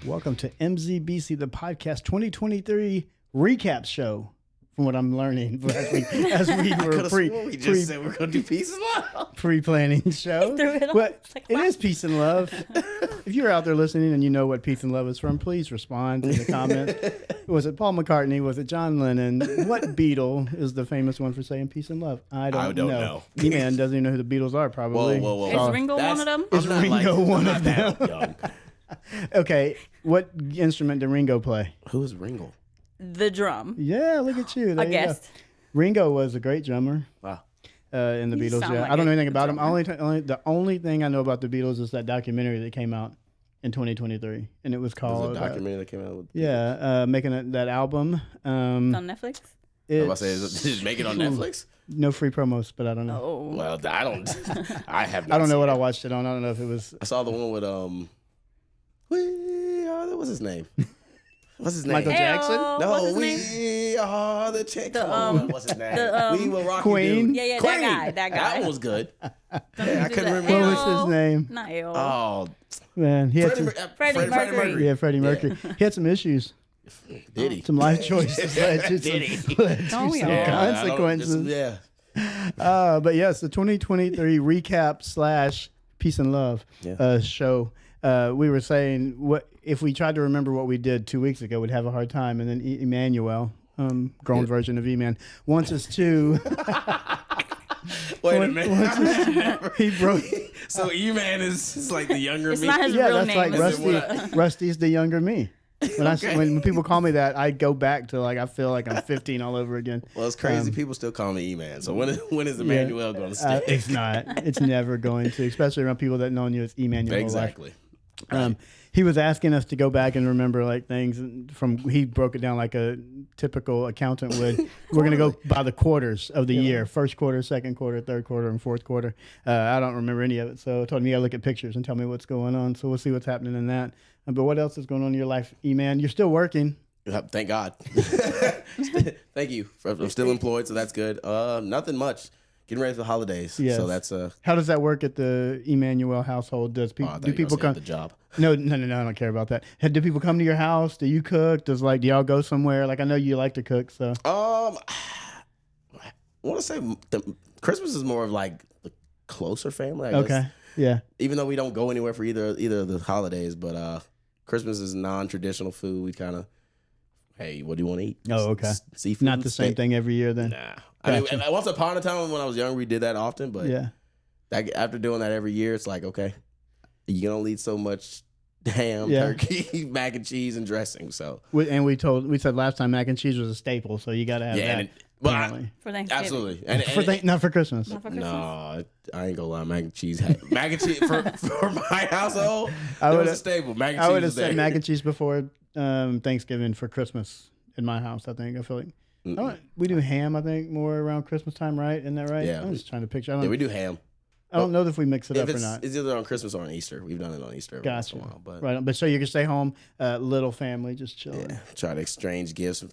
Welcome to MZBC, the podcast 2023 recap show. From what I'm learning, as we were we just said we're gonna do peace and love. Pre-planning show. But it is peace and love. If you're out there listening and you know what peace and love is from, please respond in the comments. Was it Paul McCartney? Was it John Lennon? What Beatle is the famous one for saying peace and love? I don't know. E-Man doesn't even know who the Beatles are, probably. Whoa. Is Ringo one of them? Is Ringo one of them? Young. Okay, what instrument did Ringo play? Who is Ringo? The drum. Yeah, look at you. There I you go. guessed. Ringo was a great drummer. Wow. In the You Beatles, sound yeah. like I don't know a anything about him. drummer. The only thing I know about the Beatles is that documentary that came out in 2023, and it was called There's a documentary that came out with. making that album. It's on Netflix? I was about to say, is it make it on Netflix? No free promos, but I don't know. Oh. Well, I don't. I have. Not I don't know seen what it. I watched it on. I don't know if it was I saw the one with what's his name? What's his name? Michael Jackson? No, what's his name? we are the chick. The, What's his name? the, we will rock Queen? you. Yeah, Queen. that guy. That one was good. Yeah, I Do couldn't that. remember. What was his name? Not L. Oh, Man, he had Freddie Mercury. Freddie Mercury. He had some issues, Did he? some life choices led to Did he? some Don't we all? consequences. Yeah. But yes, the 2023 recap / peace and love show. We were saying what if we tried to remember what we did 2 weeks ago, we'd have a hard time. And then Emmanuel, grown version of E-Man, wants us to. Wait a minute. He broke. So E-Man is like the younger It's me. not his Yeah, real that's name. like Is it Rusty. what? Rusty's the younger me. When people call me that, I go back to I feel like I'm 15 all over again. Well, it's crazy. People still call me E-Man. So when is Emmanuel going to stick? It's not. It's never going to, especially around people that know you as Emmanuel. Exactly. He was asking us to go back and remember things from. He broke it down like a typical accountant would. We're gonna go by the quarters of the year: first quarter, second quarter, third quarter, and fourth quarter. I don't remember any of it, so I told him, look at pictures and tell me what's going on. So we'll see what's happening in that. But what else is going on in your life, E-Man? You're still working. Thank God. Thank you. I'm still employed, so that's good. Nothing much. Getting ready for the holidays. Yes. So that's How does that work at the Emmanuel household? Do people come? the job? No, I don't care about that. Do people come to your house? Do you cook? Do y'all go somewhere? I know you like to cook, so. I want to say Christmas is more of the closer family. I guess. Okay. Yeah. Even though we don't go anywhere for either of the holidays, but Christmas is non-traditional food. We kind of, hey, what do you want to eat? Oh, okay. Seafood. Not the same thing every year then. Nah. I mean, once upon a time when I was younger, we did that often, but Yeah. after doing that every year, it's like, okay, you can only eat so much ham, Yeah. turkey, mac and cheese, and dressing. So We said last time mac and cheese was a staple, so you got to have that. But For Thanksgiving. absolutely. Not for Christmas. Not for Christmas. No, I ain't gonna lie. Mac and cheese for my household, I it would was a staple. Mac and cheese I would have was there. said mac and cheese before Thanksgiving for Christmas in my house. I think I feel like we do ham. I think more around Christmas time, right? Isn't that right? Yeah. I'm just trying to picture. Yeah, we do ham. I don't know if we mix it up If or not. it's either on Christmas or on Easter. We've done it on Easter every once Gotcha. in a while, but Right, but so you can stay home, little family, just chilling. yeah, try to exchange gifts.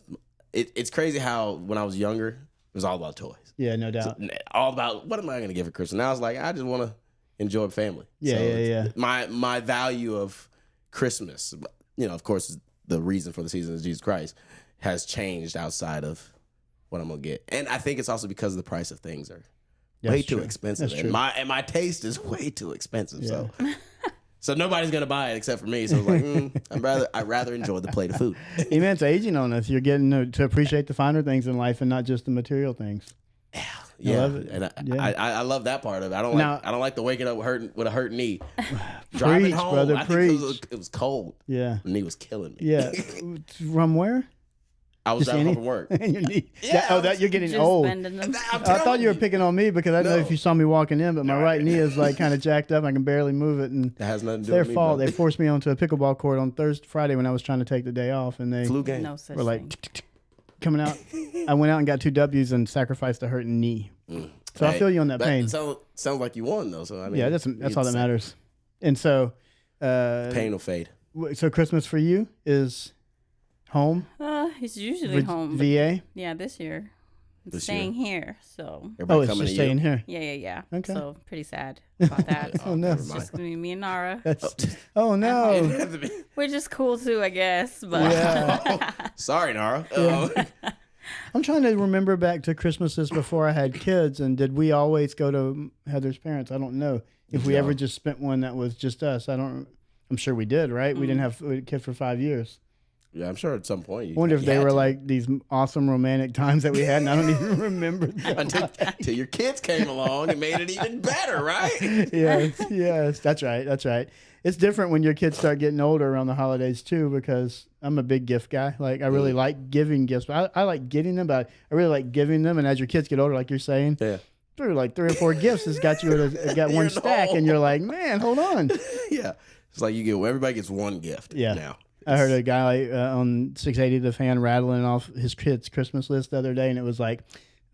It's crazy how when I was younger, it was all about toys. Yeah, no doubt. All about what am I going to give for Christmas? Now it's like I just want to enjoy family. Yeah, yeah. My value of Christmas, of course, the reason for the season is Jesus Christ, has changed outside of what I'm gonna get, and I think it's also because the price of things are way too expensive, That's and true. my taste is way too expensive. So. So nobody's gonna buy it except for me. So it's like I'd rather enjoy the plate of food. Amen. It's aging on us. You're getting to appreciate the finer things in life and not just the material things. Yeah, love it. and Yeah. I love that part of it. I don't like the waking up with a hurt knee. Driving Preach, home, brother, I think preach. it was cold. Yeah. The knee was killing me. Yeah. From where? I was Just driving any- home from work. And your knee. Yeah, That you're getting Just old. bending them. I'm I thought telling you were picking on me because I didn't know No. if you saw me walking in, but my right knee is kind of jacked up. I can barely move it, and That has nothing to it's do their with me. fault. bro. They forced me onto a pickleball court on Friday when I was trying to take the day off, and they Flu game. No such were thing. coming out. I went out and got 2 W's and sacrificed a hurting knee. So I Hey, feel you on that pain. Sounds like you won though. So I mean, Yeah, that's all that matters. And so, Pain will fade. so Christmas for you is home, He's usually home. but VA. yeah, this year. this staying year? here. So Everybody it's coming just to you? staying here. yeah. Okay. So pretty sad about that. Oh, no. never It's mind. just gonna be me and Nara. That's, oh It no. didn't have to be- We're just cool too, I guess. But Yeah. Sorry, Nara. I'm trying to remember back to Christmases before I had kids, and did we always go to Heather's parents? I don't know if we No. ever just spent one that was just us. I'm sure we did, right? We didn't have a kid for 5 years. Yeah, I'm sure at some point. I wonder if you they had were to. like these awesome romantic times that we had, and I don't even remember them. until your kids came along and made it even better, right? Yes, that's right. That's right. It's different when your kids start getting older around the holidays too, because I'm a big gift guy. Like I really like giving gifts. I like getting them, but I really like giving them. And as your kids get older, like you're saying, Yeah. through like 3 or 4 gifts has got you at got You're one in the stack, hole. and you're like, man, hold on. Yeah. It's like everybody gets one gift. Yeah. Now. I heard a guy on 680 The Fan rattling off his kids' Christmas list the other day, and it was like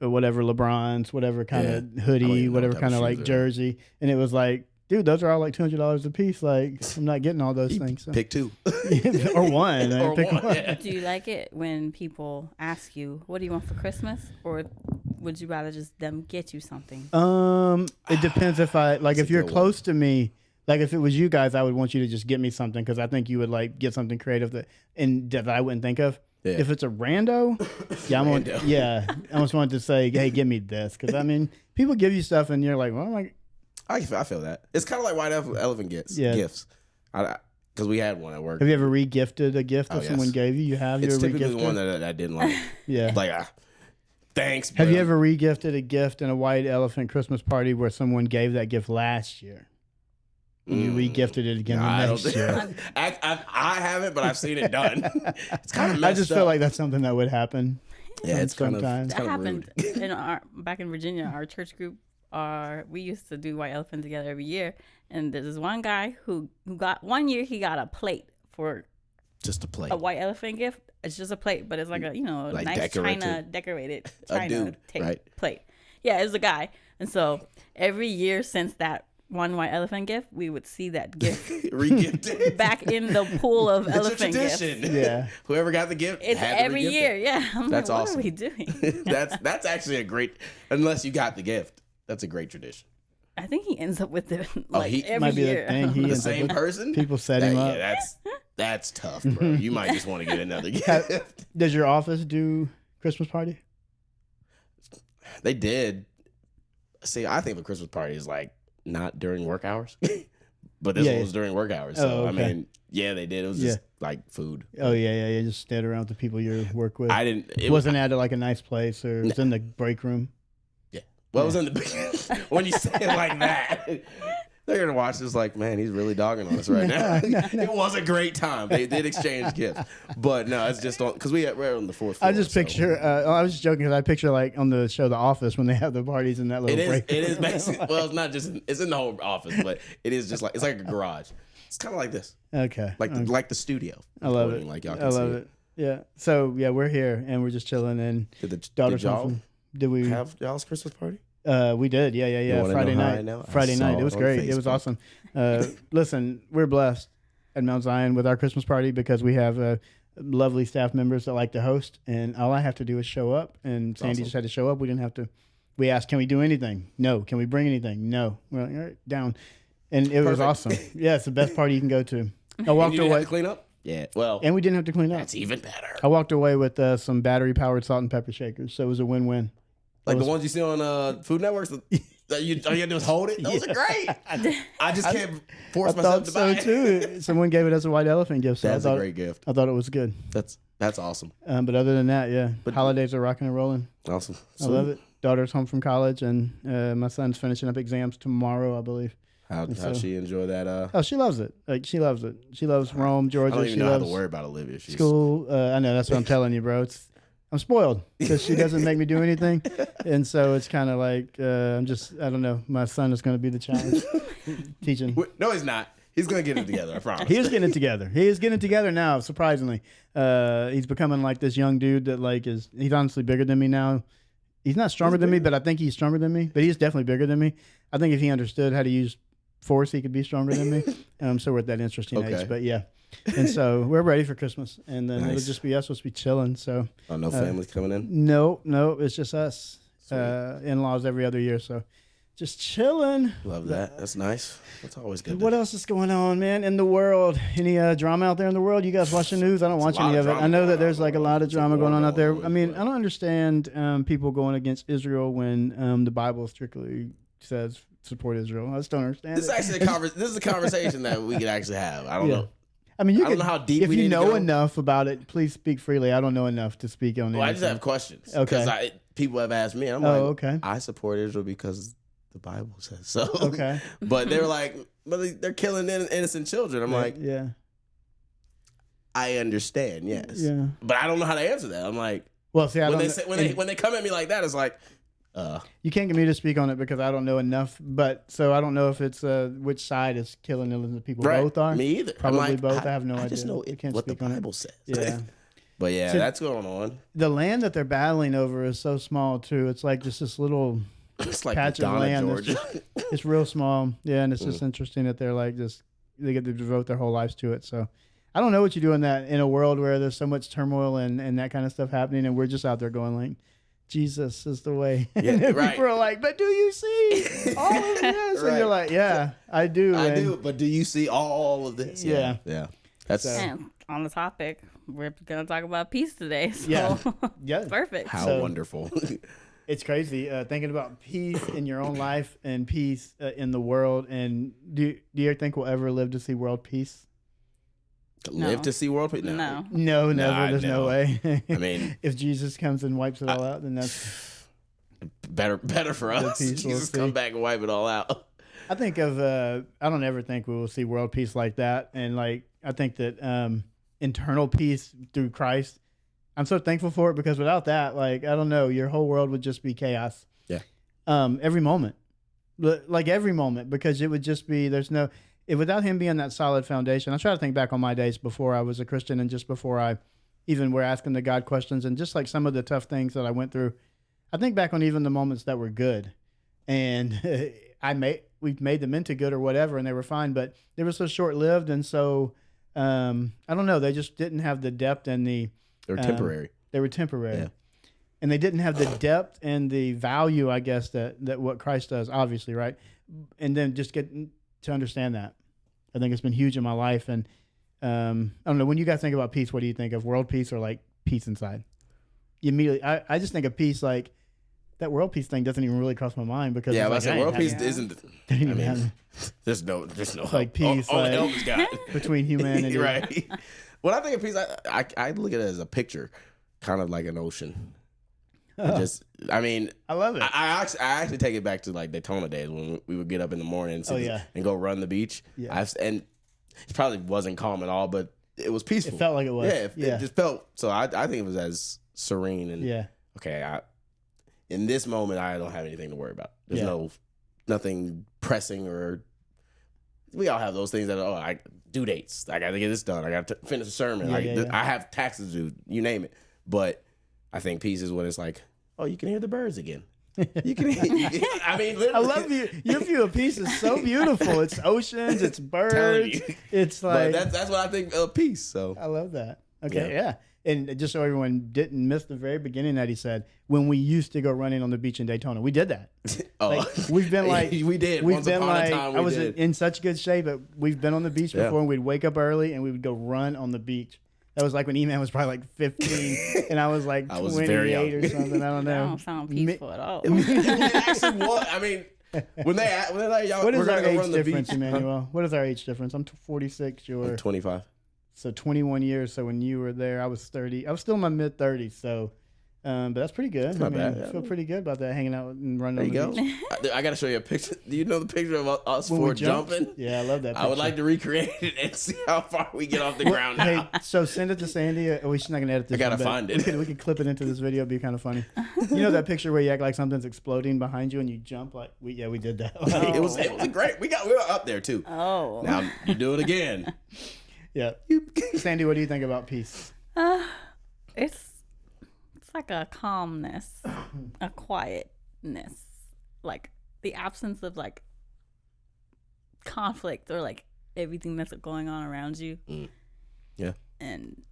whatever LeBron's, whatever kind of I don't hoodie, even know whatever what kind of type of like shoes jersey, and it was like, dude, those are all like $200 a piece. Like I'm not getting all those things. So. Pick two. Or one. Or Pick one. one. Yeah. do you like it when people ask you, "What do you want for Christmas?" Or would you rather just them get you something? It depends if I like if a you're good close to me. Like if it was you guys, I would want you to just get me something because I think you would like get something creative that I wouldn't think of. Yeah. If it's a rando, yeah, I almost wanted to say, hey, give me this because I mean, people give you stuff and you're like, well, I'm like, I feel that. It's kind of like white elephant gifts. Yeah. Gifts. Because we had one at work. have you ever re-gifted a gift that yes. someone gave you? You have. It's You're a typically the re-gifter? one that I didn't like. Yeah. Like, thanks. Have but you ever re-gifted a gift in a white elephant Christmas party where someone gave that gift last year? And you re-gifted it again I the don't next think year. I haven't, but I've seen it done. It's kind of I just feel like that's something that would happen. yeah, it's kind of sometimes. it's That kind of happened rude. back in Virginia. Our church group, we used to do White Elephant together every year. And there's this one guy who got one year he got a plate for Just a plate. a White Elephant gift. It's just a plate, but it's like a Like nice decorated. china decorated A china dude, right? plate. Yeah, it was a guy. And so every year since that one White Elephant gift, we would see that gift Re-gifted. back in the pool of It's a elephant gifts. tradition. Yeah. Whoever got the gift. It's had to every re-gift year. it. Yeah. I'm That's like, awesome. what are we doing? That's actually a great. Unless you got the gift, that's a great tradition. I think he ends up with it like he every Might be year. the thing. He The ends up same with person. people set him up. Yeah, that's tough, bro. You might just want to get another gift. Does your office do Christmas party? They did. See, I think the Christmas party is like not during work hours, but this Yeah, one yeah. was during work hours. So Oh, I okay. mean, yeah, they did. It was just like food. Oh yeah. Just stand around with the people you work with. I didn't. It wasn't at like a nice place or it was in the break room. Well, it was in the when you say it like that. They're gonna watch this like, man, he's really dogging on us right now. It was a great time. They did exchange gifts, but no, it's just because we're on the fourth floor. I just so- picture. I was just joking because I picture like on the show The Office when they have the parties in that little It is. break. It is basically. Well, it's not just. It's in the whole office, but it is just like it's like a garage. It's kind of like this, Okay. like the studio. I love recording, it. Like y'all I can see love it. Yeah. So yeah, we're here and we're just chilling and Did daughter's y'all home. Did we? have y'all's Christmas party? We did. Yeah. wanna Friday know how I night. know? I Friday saw night. It it was on great. It was Facebook. awesome. Listen, we're blessed at Mount Zion with our Christmas party because we have lovely staff members that like to host, and all I have to do is show up. And Sandy awesome. just had to show up. We didn't have to. We asked, "Can we do anything?" No. Can we bring anything? No. We're like, all right, down. And it was Perfect. awesome. Yeah, it's the best party you can go to. I And walked you didn't away, have to clean up. Yeah. Well, and we didn't have to clean up. that's even better. I walked away with some battery-powered salt and pepper shakers, so it was a win-win. Like the ones you see on Food Networks. All you have to do is hold it. Those are great. I just can't force I myself thought to so buy it. too. Someone gave it as a white elephant gift, so That's I thought a great gift. I thought it was good. That's awesome. But other than that, yeah, holidays are rocking and rolling. Awesome. I love it. Daughter's home from college, and my son's finishing up exams tomorrow, I believe. How she enjoy that? Oh, she loves it. Like she loves it. She loves Rome, I Georgia. don't She even know how loves to worry about Olivia. She's school. I know that's what I'm telling you, bro. I'm spoiled because she doesn't make me do anything, and so it's kind of like I don't know. My son is going to be the challenge, teaching. No, he's not. He's gonna get it together. I promise. He is getting it together. He is getting it together now. Surprisingly, he's becoming like this young dude that like is. He's honestly bigger than me now. He's not stronger than me, but I think he's stronger than me. But he's definitely bigger than me. I think if he understood how to use force, he could be stronger than me. So we're at that interesting Okay. age. But yeah. And so we're ready for Christmas. And then it'll Nice. just be us. We'll just be chilling. So Oh, no families coming in? no, it's just us. Sweet. In-laws every other year. So just chilling. Love that. That's nice. That's always good. What else is going on, man, in the world? Any drama out there in the world? You guys watch the news? I don't watch a lot any of of it. drama I know going that on, there's like a lot of There's a drama war going on out there. going on, I mean, but- I don't understand people going against Israel when the Bible strictly says support Israel. I just don't understand. This is it. actually this is a conversation that we could actually have. I don't Yeah. know. I mean, you I don't could, know how deep if we you need to know go. enough about it, please speak freely. I don't know enough to speak on it. Well, I just have questions. Okay. Because people have asked me. And I'm Oh, like, okay. I support Israel because the Bible says so. Okay. But they were like, but they're killing innocent children. I'm like, yeah, I understand, yes. yeah. But I don't know how to answer that. I'm like, Well, see, I when don't. they say, when they come at me like that, it's like, You can't get me to speak on it because I don't know enough. But so I don't know if it's which side is killing innocent people. right. Both are. Me either. I'm Probably like, both. I have no I just idea. know I can't what the speak on it. Bible says. Yeah. But yeah, So- that's going on. The land that they're battling over is so small too. It's like just this little. It's like Patch of Donna, land that's Georgia. It's real small. Yeah, and it's Mm. just interesting that they're like just they get to devote their whole lives to it. So I don't know what you do in a world where there's so much turmoil and that kind of stuff happening, and we're just out there going like, Jesus is the way. Yeah, and right. people are like, but do you see all of this? And Right. you're like, yeah, I do. I and do, but do you see all of this? Yeah. Yeah. That's So- And on the topic, we're gonna talk about peace today. So Yeah. Yeah. perfect. how So- wonderful. It's crazy thinking about peace in your own life and peace in the world. And do you think we'll ever live to see world peace? To live No. to see world peace? No. No, never. Nah, There's no no. way. I mean, if Jesus comes and wipes it all out, then that's. better for The us. peace we'll Jesus see. come back and wipe it all out. I think of. I don't ever think we will see world peace like that, and like I think that internal peace through Christ. I'm so thankful for it because without that, like I don't know, your whole world would just be chaos. Yeah. Every moment, like every moment, because it would just be without him being that solid foundation. I try to think back on my days before I was a Christian and just before I even were asking the God questions and just like some of the tough things that I went through. I think back on even the moments that were good, and we've made them into good or whatever, and they were fine, but they were so short lived, and so I don't know. They just didn't have the depth and the. They're temporary. They were temporary. Yeah. And they didn't have the depth and the value, I guess, that what Christ does, obviously, right? And then just get to understand that. I think it's been huge in my life. And I don't know, when you guys think about peace, what do you think of? World peace or like peace inside? You immediately, I just think of peace like that world peace thing doesn't even really cross my mind because Yeah, it's but I like, said ain't world peace happening. isn't. Didn't I even mean, happen there's no like peace, Only like- help is God. between humanity. right. When I think of peace, I look at it as a picture, kind of like an ocean. It just, I mean, I love it. I actually take it back to like Daytona days when we would get up in the morning and, and go run the beach. Yeah. And it probably wasn't calm at all, but it was peaceful. It felt like it was. Yeah, it just felt. So I think it was as serene and Yeah. okay. In this moment, I don't have anything to worry about. There's Yeah. nothing pressing or. We all have those things that I due dates. I got to get this done. I got to finish a sermon. I have taxes due. You name it. But I think peace is when it's like, oh, you can hear the birds again. You can hear. I mean, literally. I love you. Your view of peace is so beautiful. It's oceans, it's Telling birds. you. It's But like that's what I think of peace. So I love that. Okay, Yeah. yeah. And just so everyone didn't miss the very beginning that he said, when we used to go running on the beach in Daytona, we did that. Like, we've been like we did. We've Once been upon like a time, we I was did. in such good shape, but we've been on the beach Yeah. before, and we'd wake up early and we would go run on the beach. That was like when E-Man was probably like 15, and I was like I was very 28 young. or something. I don't That know. don't sound peaceful at all. It actually was. I mean, when they're like, y'all, What we're is our gonna go age run the difference, beach. Emmanuel? What is our age difference? I'm 46. You're I'm 25. so 21 years. So when you were there, I was 30. I was still in my mid 30s. So, but that's pretty good. not bad, I yeah. feel pretty good about that. Hanging out and running. There on you the go. beach. I got to show you a picture. Do you know the picture of us When we four jumped? jumping? Yeah, I love that. I would picture. like to recreate it and see how far we get off the ground now. Hey, so send it to Sandy. We're just not gonna edit this. I gotta one, but find it. We could clip it into this video. It'd be kind of funny. You know that picture where you act like something's exploding behind you and you jump like we did that. Like, It was a great. We were up there too. Oh. Now you do it again. yeah. Sandy, what do you think about peace? It's like a calmness, a quietness, like the absence of like conflict or like everything that's going on around you. Yeah. And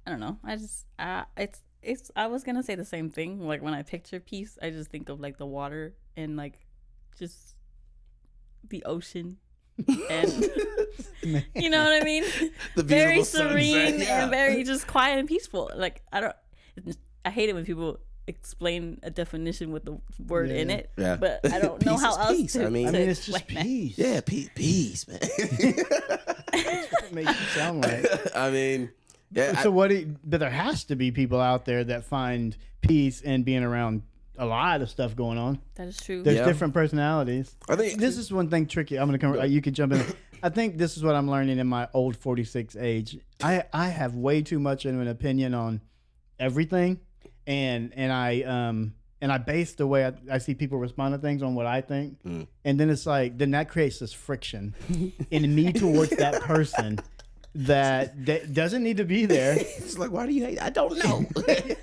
I don't know. I was gonna say the same thing. Like when I picture peace, I just think of like the water and like just the ocean. And you know what I mean? The Very beautiful serene sunset, yeah. and very just quiet and peaceful. Like I hate it when people explain a definition with the word in it. Yeah. But I don't know Peace how is else peace. to. I mean, to it's just explain that. peace. Yeah, peace, man. It makes it sound like. I mean, yeah. So but there has to be people out there that find peace in being around a lot of stuff going on. That is true. There's Yeah. different personalities. I think This is one thing tricky. I'm gonna come. You can jump in. I think this is what I'm learning in my old 46 age. I have way too much of an opinion on everything, and I base the way I see people respond to things on what I think, and then it's like that creates this friction in me towards that person that doesn't need to be there. it's like, why do you hate? I don't know.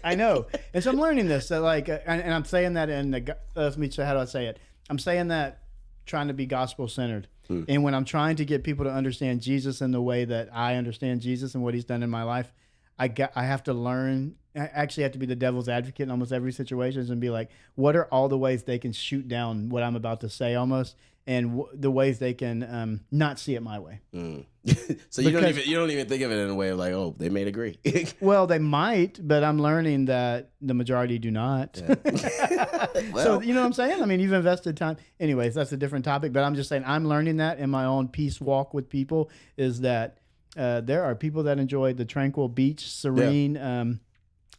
I know, and so I'm learning this. That like, and I'm saying that in the. Let me say, how do I say it? I'm saying that trying to be gospel centered, and when I'm trying to get people to understand Jesus in the way that I understand Jesus and what He's done in my life, I have to learn. I actually have to be the devil's advocate in almost every situation and be like, what are all the ways they can shoot down what I'm about to say almost, and the ways they can not see it my way. So you don't even think of it in a way of like, oh, they may agree. Well, they might, but I'm learning that the majority do not. So you know what I'm saying? I mean, you've invested time. Anyways, that's a different topic, but I'm just saying I'm learning that in my own peace walk with people is that there are people that enjoy the tranquil beach, serene,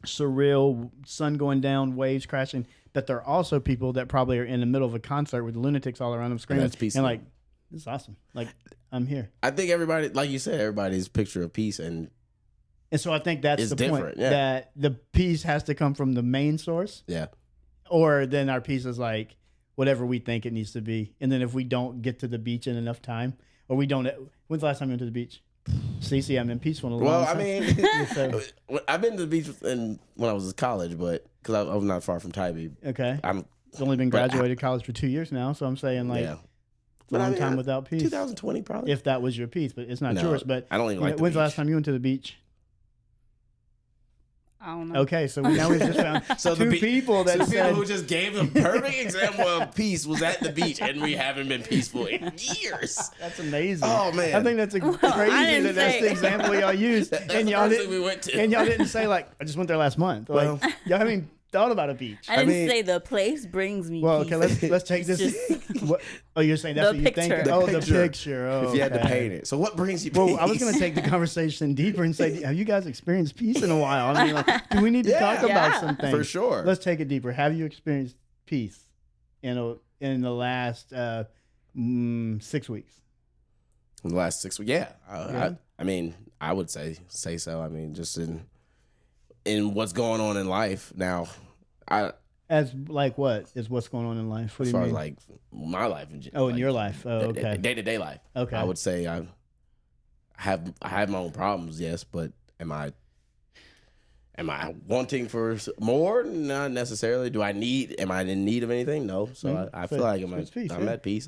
surreal, sun going down, waves crashing. But there are also people that probably are in the middle of a concert with lunatics all around them screaming that's peaceful. and like, this is awesome. Like, I'm here. I think everybody, like you said, everybody's picture of peace and So I think that's It's the point, different, yeah. that the peace has to come from the main source, yeah. or then our peace is like whatever we think it needs to be. And then if we don't get to the beach in enough time, or we don't, when's the last time you went to the beach? See, I've been peaceful in a long Well, I time. mean, So, I've been to the beach when I was in college, but because I was not far from Tybee. okay. I'm It's only been graduated college for 2 years now, so I'm saying like yeah. it's a long time without peace. 2020 probably. If that was your peace, but it's not No, yours. But I don't even you know, like the when's the last beach. time you went to the beach? I don't know. Okay, so now we've just found So the two be- people So that the people said who just gave a perfect example of peace was at the beach, and we haven't been peaceful in years. that's amazing. Oh, man. I think that's crazy didn't that that's say- the example y'all used, That's and the y'all first thing didn't. we went to. And y'all didn't say like I just went there last month. Like Well- y'all haven't even thought about a beach. I didn't mean- say the place brings me Well, peace. okay, let's take this. It's What, oh, you're saying that's The what you think? picture. Oh, The the picture. picture. Oh, If you had to okay. paint it. So what brings you peace? Well, I was going to take the conversation deeper and say, have you guys experienced peace in a while? I mean, like, do we need to Yeah. talk about Yeah. something? For sure. Let's take it deeper. Have you experienced peace in the last 6 weeks? In the last 6 weeks, yeah. Yeah. I mean, I would say so. I mean, just in what's going on in life now. As like what is what's going on in life? What As do you far mean? as like my life in Oh, in your life. Oh, okay. day to day life. Okay. I would say I have my own problems, yes, but am I wanting for more? Not necessarily. Am I in need of anything? No. So I feel like it's peace, I'm yeah. at peace.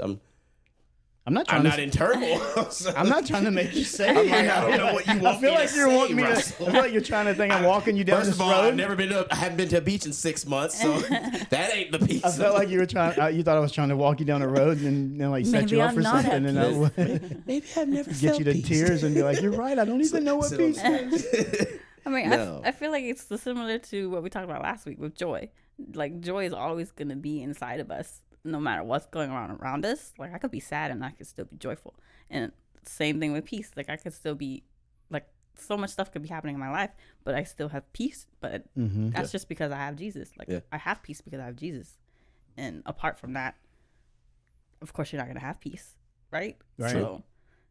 I'm not trying I'm to. not in turmoil. So- I'm not trying to make you say. I'm like, I don't know what you I want feel me like to you're say, wanting me to. I Russell. feel like you're trying to think I'm walking you down First this of all, road. I haven't been to a beach in 6 months, so that ain't the peace. I felt like you were trying. You thought I was trying to walk you down a road and then like set Maybe you up I'm for not something, at and I would Maybe I've never get felt you to peace. tears and be like, "You're right. I don't even know what Sit on peace is." I mean, No. I feel like it's similar to what we talked about last week with joy. Like joy is always going to be inside of us, no matter what's going on around us. Like I could be sad and I could still be joyful, and same thing with peace. Like I could still be like so much stuff could be happening in my life, but I still have peace. But that's just because I have Jesus. Like Yeah. I have peace because I have Jesus, and apart from that, of course, you're not gonna have peace, right? Right. So,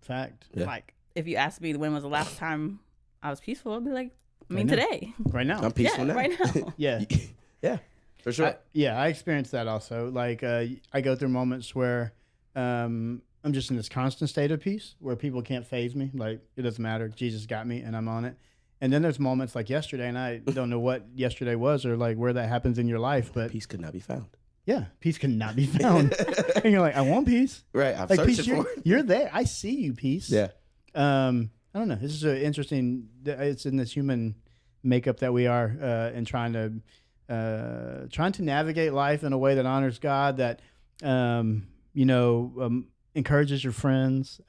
Fact. Yeah. like, if you ask me when was the last time I was peaceful, I'd be like, I mean, now. today. Right now. I'm peaceful Yeah, now. right now. Yeah. Yeah, for sure. I experienced that also. Like I go through moments where I'm just in this constant state of peace where people can't faze me. Like it doesn't matter. Jesus got me and I'm on it. And then there's moments like yesterday, and I don't know what yesterday was or like where that happens in your life, but Peace could not be found. yeah, peace cannot be found. And you're like, I want peace. Right. I'm Like peace, searching for it. you're there. I see you, peace. Yeah. I don't know. This is an interesting. It's in this human makeup that we are, and trying to navigate life in a way that honors God, that encourages your friends.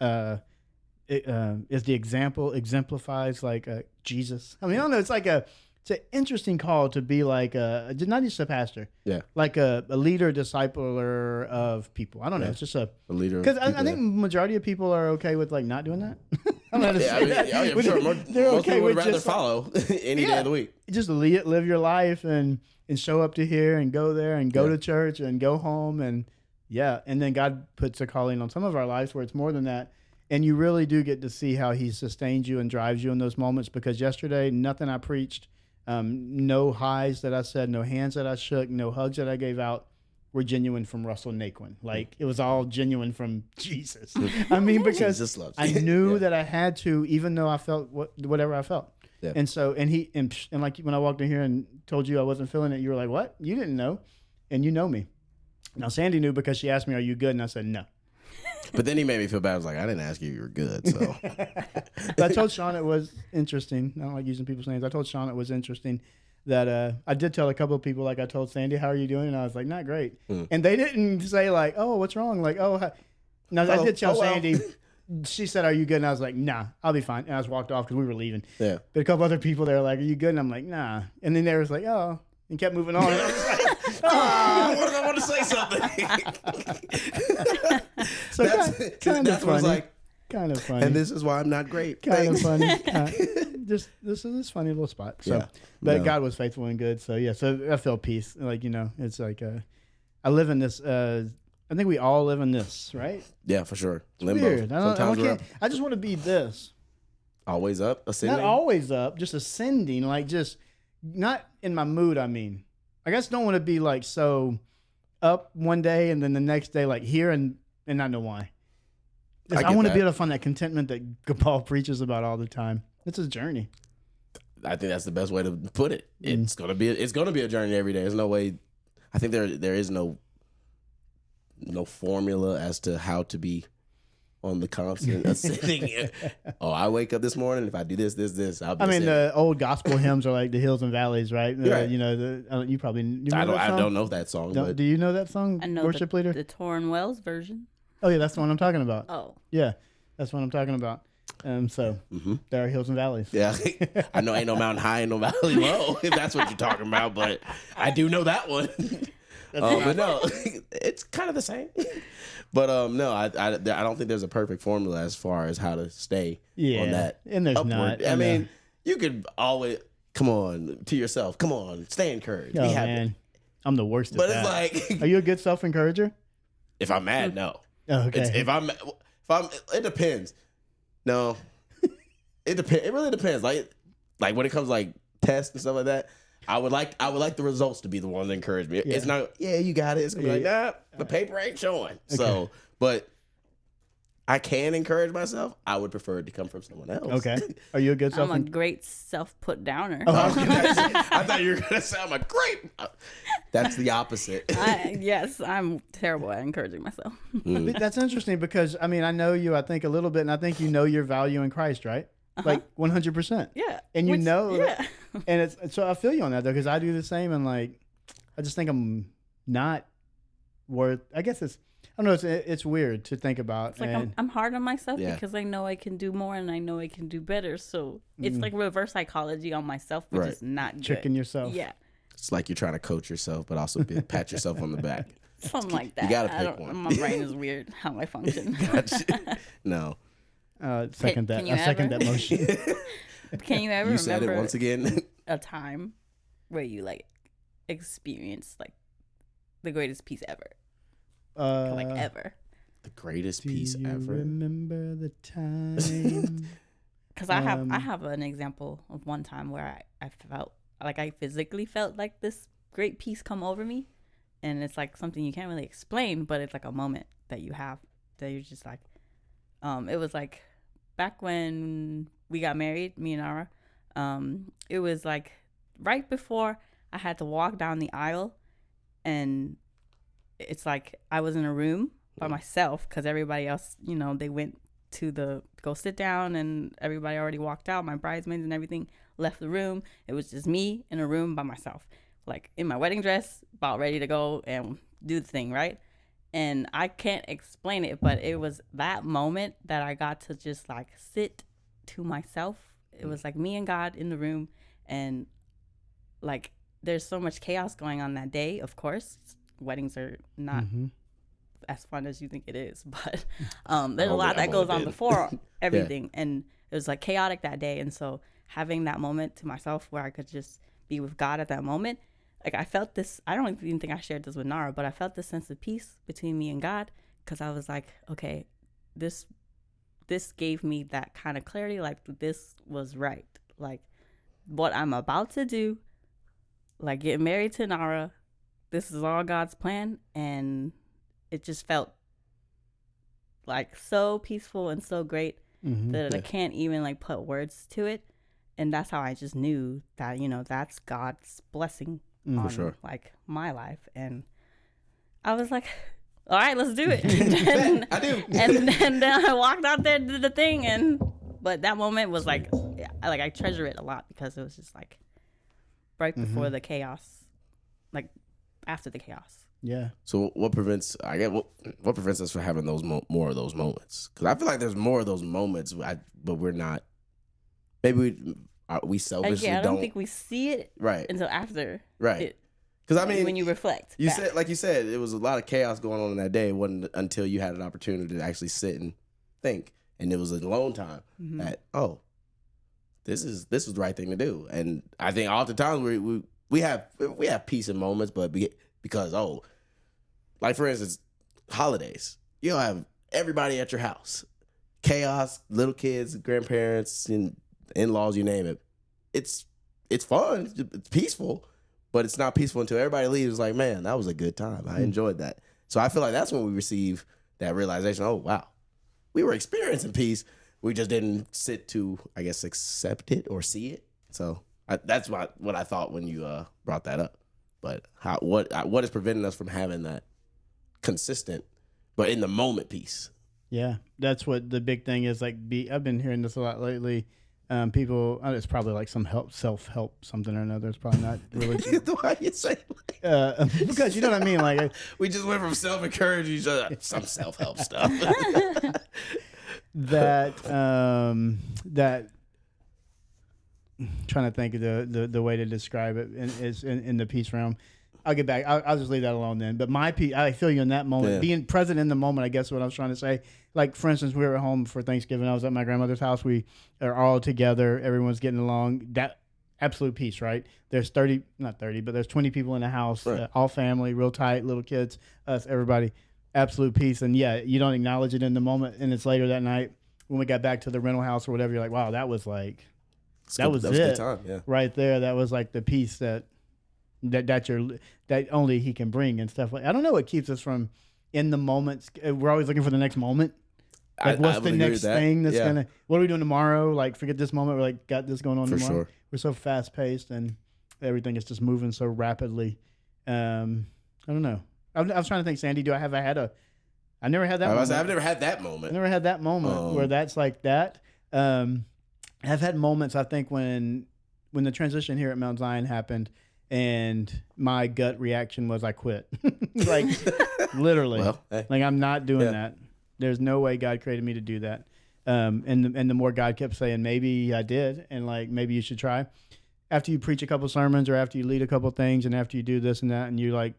Is the example, exemplifies like Jesus. I mean, I don't know. It's an interesting call to be like not just a pastor. Yeah. Like a leader, discipler of people. I don't know. Yeah. It's just a leader. because I think majority of people are okay with like not doing that. I'm not Yeah, I mean, I'm sure most people would rather follow any day of the week. Just live your life and show up to here and go there and go to church and go home and then God puts a calling on some of our lives where it's more than that, and you really do get to see how He sustains you and drives you in those moments. Because yesterday, nothing I preached, no highs that I said, no hands that I shook, no hugs that I gave out were genuine from Russell Naquin. Like it was all genuine from Jesus. I mean, because Jesus loves I you. knew that I had to, even though I felt whatever I felt. Yeah. And so, and like when I walked in here and told you I wasn't feeling it, you were like, "What? You didn't know?" And you know me. Now Sandy knew because she asked me, "Are you good?" And I said, "No." But then he made me feel bad. I was like, I didn't ask you if you were good. So But I told Sean it was interesting. I don't like using people's names. I told Sean it was interesting that I did tell a couple of people, like I told Sandy, "How are you doing?" And I was like, "Not great." And they didn't say like, "Oh, what's wrong?" Like, "Oh, no." I did tell well. Sandy. She said, "Are you good?" And I was like, "Nah, I'll be fine." And I just walked off because we were leaving. yeah. But a couple other people, they were like, "Are you good?" And I'm like, "Nah." And then they was like, "Oh," and kept moving on. And I was like, What if I want to say something? so kind of that's what I was funny. like. Kind of funny. And this is why I'm not great. Kind of Thanks. funny. Just this is this funny little spot. So, Yeah. but No. God was faithful and good. So yeah. So I felt peace. Like it's like I live in this. I think we all live in this, right? Yeah, for sure. It's Limbo. weird. Sometimes we're up, I just want to be this. always up, ascending. Not always up, just ascending. Like just not in my mood. I mean, I guess don't want to be like so up one day and then the next day like here and not know why. Just, I get want to that. be able to find that contentment that Paul preaches about all the time. It's a journey. I think that's the best way to put it. It's gonna be a journey every day. There's no way. I think there is no formula as to how to be on the constant ascending. Oh, I wake up this morning. If I do this, I'll be. I mean, ascending. the old gospel hymns are like the hills and valleys, right? Right. You know, you probably you I know that song? don't know that song, but Do you know that song, I know worship leader? the Torrin Wells version. Oh yeah, that's the one I'm talking about. Oh, Yeah, that's what I'm talking about. So there are hills and valleys. yeah, I know ain't no mountain high, ain't no valley low. If that's what you're talking about, but I do know that one. But no, it's kind of the same. But no, I don't think there's a perfect formula as far as how to stay on that. and there's upward. not. I mean, you could always come on to yourself. Come on, stay encouraged. oh be happy. man, I'm the worst. But at that. it's like Are you a good self encourager? if I'm mad, no. Oh, okay. It's, if I'm, it depends. No, it depends. It really depends. Like when it comes like tests and stuff like that, I would like the results to be the one that encourage me. It's not, you got it. It's gonna be like, nah, the paper ain't showing. So, but I can encourage myself. I would prefer it to come from someone else. Okay. Are you a good self? I'm a great self put downer. Oh, I thought you were gonna sound like great. That's the opposite. Yes, I'm terrible at encouraging myself. That's interesting because I mean I know you. I think a little bit, and I think you know your value in Christ, right? Like 100%. Yeah, And you know, yeah. and it's so I feel you on that though because I do the same, and like I just think I'm not worth. I guess I don't know. It's weird to think about. It's like and I'm hard on myself Yeah. because I know I can do more and I know I can do better. So it's like reverse psychology on myself, which Right. is not good. tricking yourself. Yeah, It's like you're trying to coach yourself, but also pat yourself on the back. something like that. gotta I pick don't- one. My brain is weird how I function. No, Second that. can you I second ever? that motion. Can you ever you said remember it once again. a time where you like experienced like the greatest peace ever? Like ever? The greatest Do piece you ever. remember the time? Because I have an example of one time where I felt like I physically felt like this great peace come over me, and it's like something you can't really explain, but it's like a moment that you have that you're just like, it was like back when we got married, me and Ara. It was like right before I had to walk down the aisle, and it's like I was in a room by myself because everybody else, you know, they went to go sit down and everybody already walked out. My bridesmaids and everything left the room. It was just me in a room by myself, like in my wedding dress, about ready to go and do the thing, right? And I can't explain it, but it was that moment that I got to just like sit to myself. It was like me and God in the room, and like there's so much chaos going on that day. Of course, weddings are not as fun as you think it is, but there's a lot that goes on before everything, and it was like chaotic that day. And so having that moment to myself where I could just be with God at that moment, like I felt this, I don't even think I shared this with Nara, but I felt this sense of peace between me and God, because I was like, okay, this gave me that kind of clarity, like this was right, like what I'm about to do, like get married to Nara, this is all God's plan. And it just felt like so peaceful and so great that I can't even like put words to it. And that's how I just knew that, you know, that's God's blessing on like my life. And I was like, all right, let's do it. I do. And then I walked out there, did the thing, but that moment was like I treasure it a lot because it was just like right before the chaos, like after the chaos. Yeah. So what prevents us from having those more of those moments? Because I feel like there's more of those moments, but we're not. Maybe we selfishly I don't think we see it right until after. Right. Because I mean, when you reflect, you said, it was a lot of chaos going on in that day. It wasn't until you had an opportunity to actually sit and think, and it was alone time that this is the right thing to do. And I think oftentimes we have peace in moments, but because like for instance, holidays, you'll have everybody at your house, chaos, little kids, grandparents, and in-laws, you name it. It's fun, it's peaceful, but it's not peaceful until everybody leaves. Like, man, that was a good time. I enjoyed that. So I feel like that's when we receive that realization. Oh wow, we were experiencing peace. We just didn't sit to, I guess, accept it or see it. So that's what I thought when you brought that up. But what is preventing us from having that consistent, but in the moment peace? Yeah, that's what the big thing is. Like, I've been hearing this a lot lately. People, it's probably like some self-help, something or another. It's probably not really. Why you say? Because you know what I mean. Like, we just went from self-encouraging each other some self-help stuff. that trying to think of the way to describe it is in the peace realm. I'll get back. I'll just leave that alone then. But my peace, I feel you in that moment. Being present in the moment, I guess is what I was trying to say. Like, for instance, we were at home for Thanksgiving. I was at my grandmother's house. We are all together. Everyone's getting along. That absolute peace, right? There's not 30, but there's 20 people in the house, right. All family, real tight, little kids, us, everybody. Absolute peace. And yeah, you don't acknowledge it in the moment. And it's later that night when we got back to the rental house or whatever, you're like, wow, that was it. That was a good time, yeah. Right there. That was like the peace that only he can bring and stuff like. I don't know what keeps us from in the moments. We're always looking for the next moment. Like, what's the next thing that's gonna? What are we doing tomorrow? Like, forget this moment. We're like, got this going on tomorrow. Sure. We're so fast paced and everything is just moving so rapidly. I don't know. I was trying to think, Sandy. I never had that moment. I've never had that moment. I never had that moment where that's like that. I've had moments, I think, when the transition here at Mount Zion happened, and my gut reaction was I quit. Like, literally. Well, hey. Like, I'm not doing that. There's no way God created me to do that. And the more God kept saying, maybe I did, and like, maybe you should try. After you preach a couple sermons or after you lead a couple things and after you do this and that, and you like,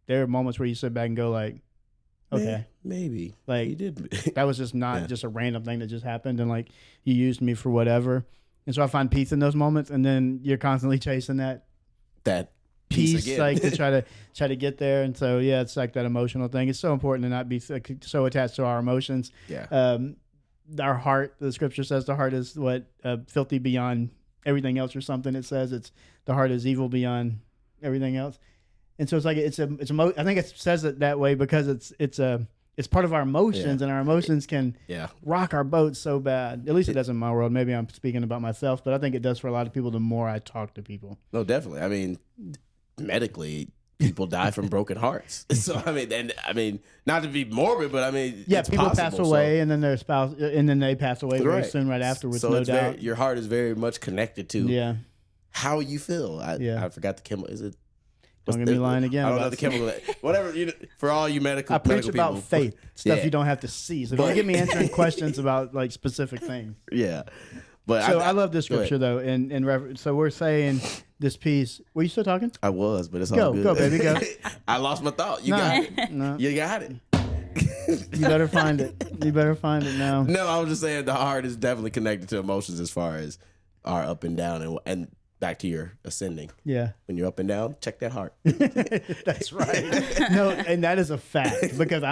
there are moments where you sit back and go like, okay, maybe like you did. That was just not just a random thing that just happened, and like you used me for whatever. And so I find peace in those moments, and then you're constantly chasing that peace like to try to get there. And so it's like that emotional thing. It's so important to not be so attached to our emotions. Our heart, the scripture says the heart is filthy beyond everything else or something. It says the heart is evil beyond everything else. And so it's like I think it says it that way because it's part of our emotions, and our emotions can rock our boat so bad. At least it does in my world. Maybe I'm speaking about myself, but I think it does for a lot of people the more I talk to people. No, definitely. I mean, medically, people die from broken hearts. So I mean, not to be morbid, but I mean, Yeah, it's people possible, pass away, and then their spouse, and then they pass away very Right. soon right afterwards. So no it's doubt. your heart is very much connected to Yeah. how you feel. Yeah. I forgot the chemical. Is it? Don't get me lying again. I don't know about the chemical. Whatever. For all you medical, I preach medical about people, faith, stuff Yeah. you don't have to see. So But- don't get me answering questions about like specific things. Yeah, but So I love this go ahead. scripture though, and so we're saying this piece. Were you still talking? I was, but it's all Go, good. go, baby, go. I lost my thought. You No, got it. no. You got it. You better find it. You better find it now. No, I was just saying the heart is definitely connected to emotions as far as our up and down and back to your ascending. Yeah. When you're up and down, check that heart. That's right. No, and that is a fact because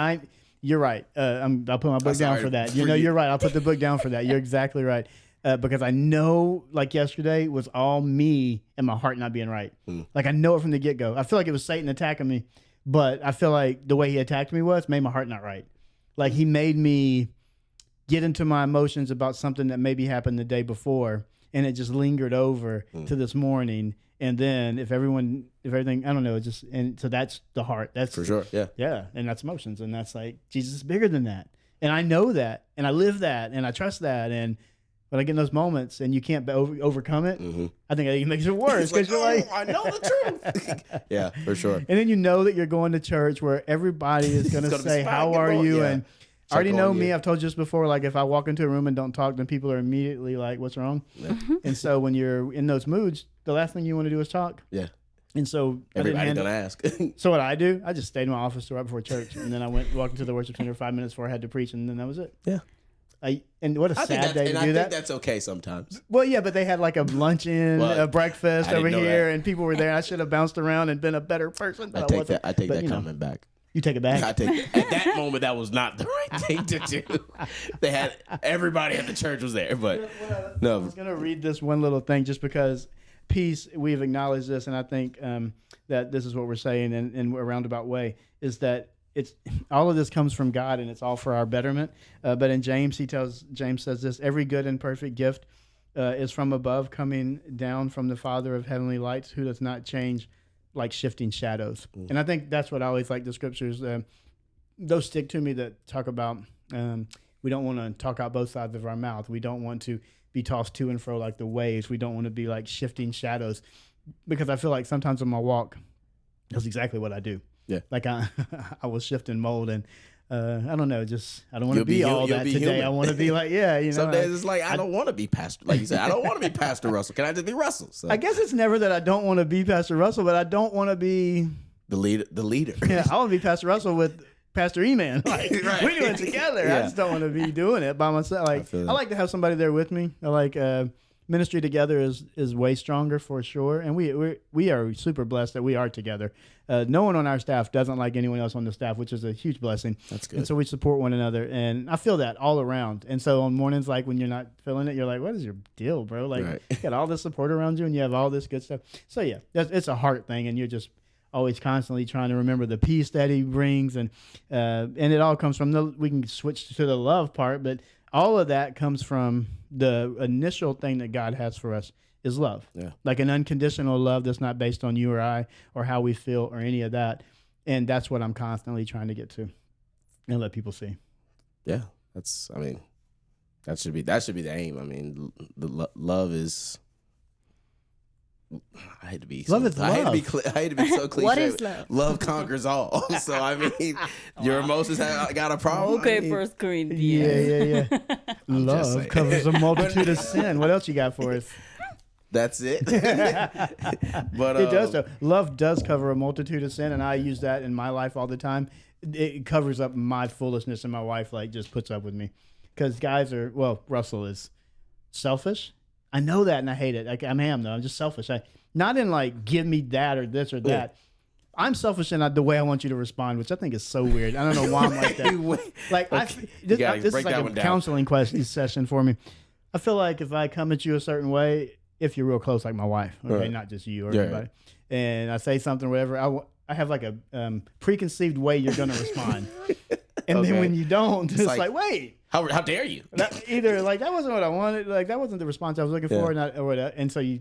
you're right. I'll put my book down sorry for that. for You know, you. you're right. I'll put the book down for that. You're exactly right. Because I know, like yesterday was all me and my heart not being right. Like I know it from the get go. I feel like it was Satan attacking me, but I feel like the way he attacked me made my heart not right. Like he made me get into my emotions about something that maybe happened the day before, and it just lingered over to this morning. And then if everything, I don't know, and so that's the heart. That's For sure. Yeah. yeah, and that's emotions, and that's like Jesus is bigger than that, and I know that, and I live that, and I trust that, and when I get in those moments, and you can't overcome it, I think it makes it worse because It's you're like, like, I know the truth. Yeah, for sure. and then you know that you're going to church where everybody is going to gonna be say, smiling, "How get are going," you?" yeah. And I already Check know on me. you. I've told you this before. Like if I walk into a room and don't talk, then people are immediately like, "What's wrong?" And so when you're in those moods, the last thing you want to do is talk. Yeah. And so I didn't Everybody's handle. gonna ask. So what I do, I just stayed in my office till right before church, and then I walked into the worship center 5 minutes before I had to preach, and then that was it. Yeah. And what a I think sad day to do think that. that's okay sometimes. Well, yeah, but they had like a luncheon, Well, a breakfast I didn't over know here, that. and people were there. I should have bounced around and been a better person. But I take wasn't. that. I take But, that you know, comment back. You take it back. I take at that moment that was not the right thing to do. They had everybody at the church was there, but I no. was gonna read this one little thing just because peace. We've acknowledged this, and I think that this is what we're saying in a roundabout way is that it's all of this comes from God, and it's all for our betterment. But in James, James says this: every good and perfect gift is from above, coming down from the Father of heavenly lights, who does not change like shifting shadows. And I think that's what I always like the scriptures. Those stick to me that talk about we don't want to talk out both sides of our mouth. We don't want to be tossed to and fro like the waves. We don't want to be like shifting shadows, because I feel like sometimes on my walk, that's exactly what I do. Yeah. Like I was shifting mold, and I don't know, just I don't want to You'll be be hu- all you'll that be today. human. I want to be like, yeah, you know. Some days it's like I don't want to be Pastor. Like you said, I don't want to be Pastor Russell. Can I just be Russell? So I guess it's never that I don't want to be Pastor Russell, but I don't want to be. the leader. Yeah, I want to be Pastor Russell with Pastor E-Man. Like Right. we do it together. I Yeah. just don't want to be doing it by myself. Like feel I that. like to have somebody there with me. I like ministry together is way stronger for sure, and we are super blessed that we are together. No one on our staff doesn't like anyone else on the staff, which is a huge blessing. That's good. And so we support one another, and I feel that all around. And so on mornings like when you're not feeling it, you're like, "What is your deal, bro? Like Right. you got all this support around you, and you have all this good stuff." So yeah, it's a heart thing, and you're just always constantly trying to remember the peace that he brings, and it all comes from we can switch to the love part, but all of that comes from the initial thing that God has for us is love. Yeah. Like an unconditional love that's not based on you or I or how we feel or any of that. And that's what I'm constantly trying to get to and let people see. Yeah, that's. I mean, that should be the aim. I mean, love is. I hate to be. Love is I hate to be. love. I hate to be so cliche. What is love? Love conquers all. So I mean, your emotions got a problem. Okay, I mean, First Corinthians. Yeah. Love saying. covers a multitude of sin. What else you got for us? That's it. But It does though. Love does cover a multitude of sin, and I use that in my life all the time. It covers up my foolishness, and my wife like just puts up with me because Russell is selfish. I know that, and I hate it. Like I am though. I'm just selfish. Not in like give me that or this or that. I'm selfish in the way I want you to respond, which I think is so weird. I don't know why I'm like that. Like this gotta is break like that a one down. counseling session for me. I feel like if I come at you a certain way, if you're real close, like my wife, okay, Right. not just you or Yeah, everybody, and I say something, whatever, I have like a preconceived way you're going to respond, and Okay. then when you don't, it's like- like wait. how dare you? Either like that wasn't what I wanted, like that wasn't the response I was looking for, Yeah. and so you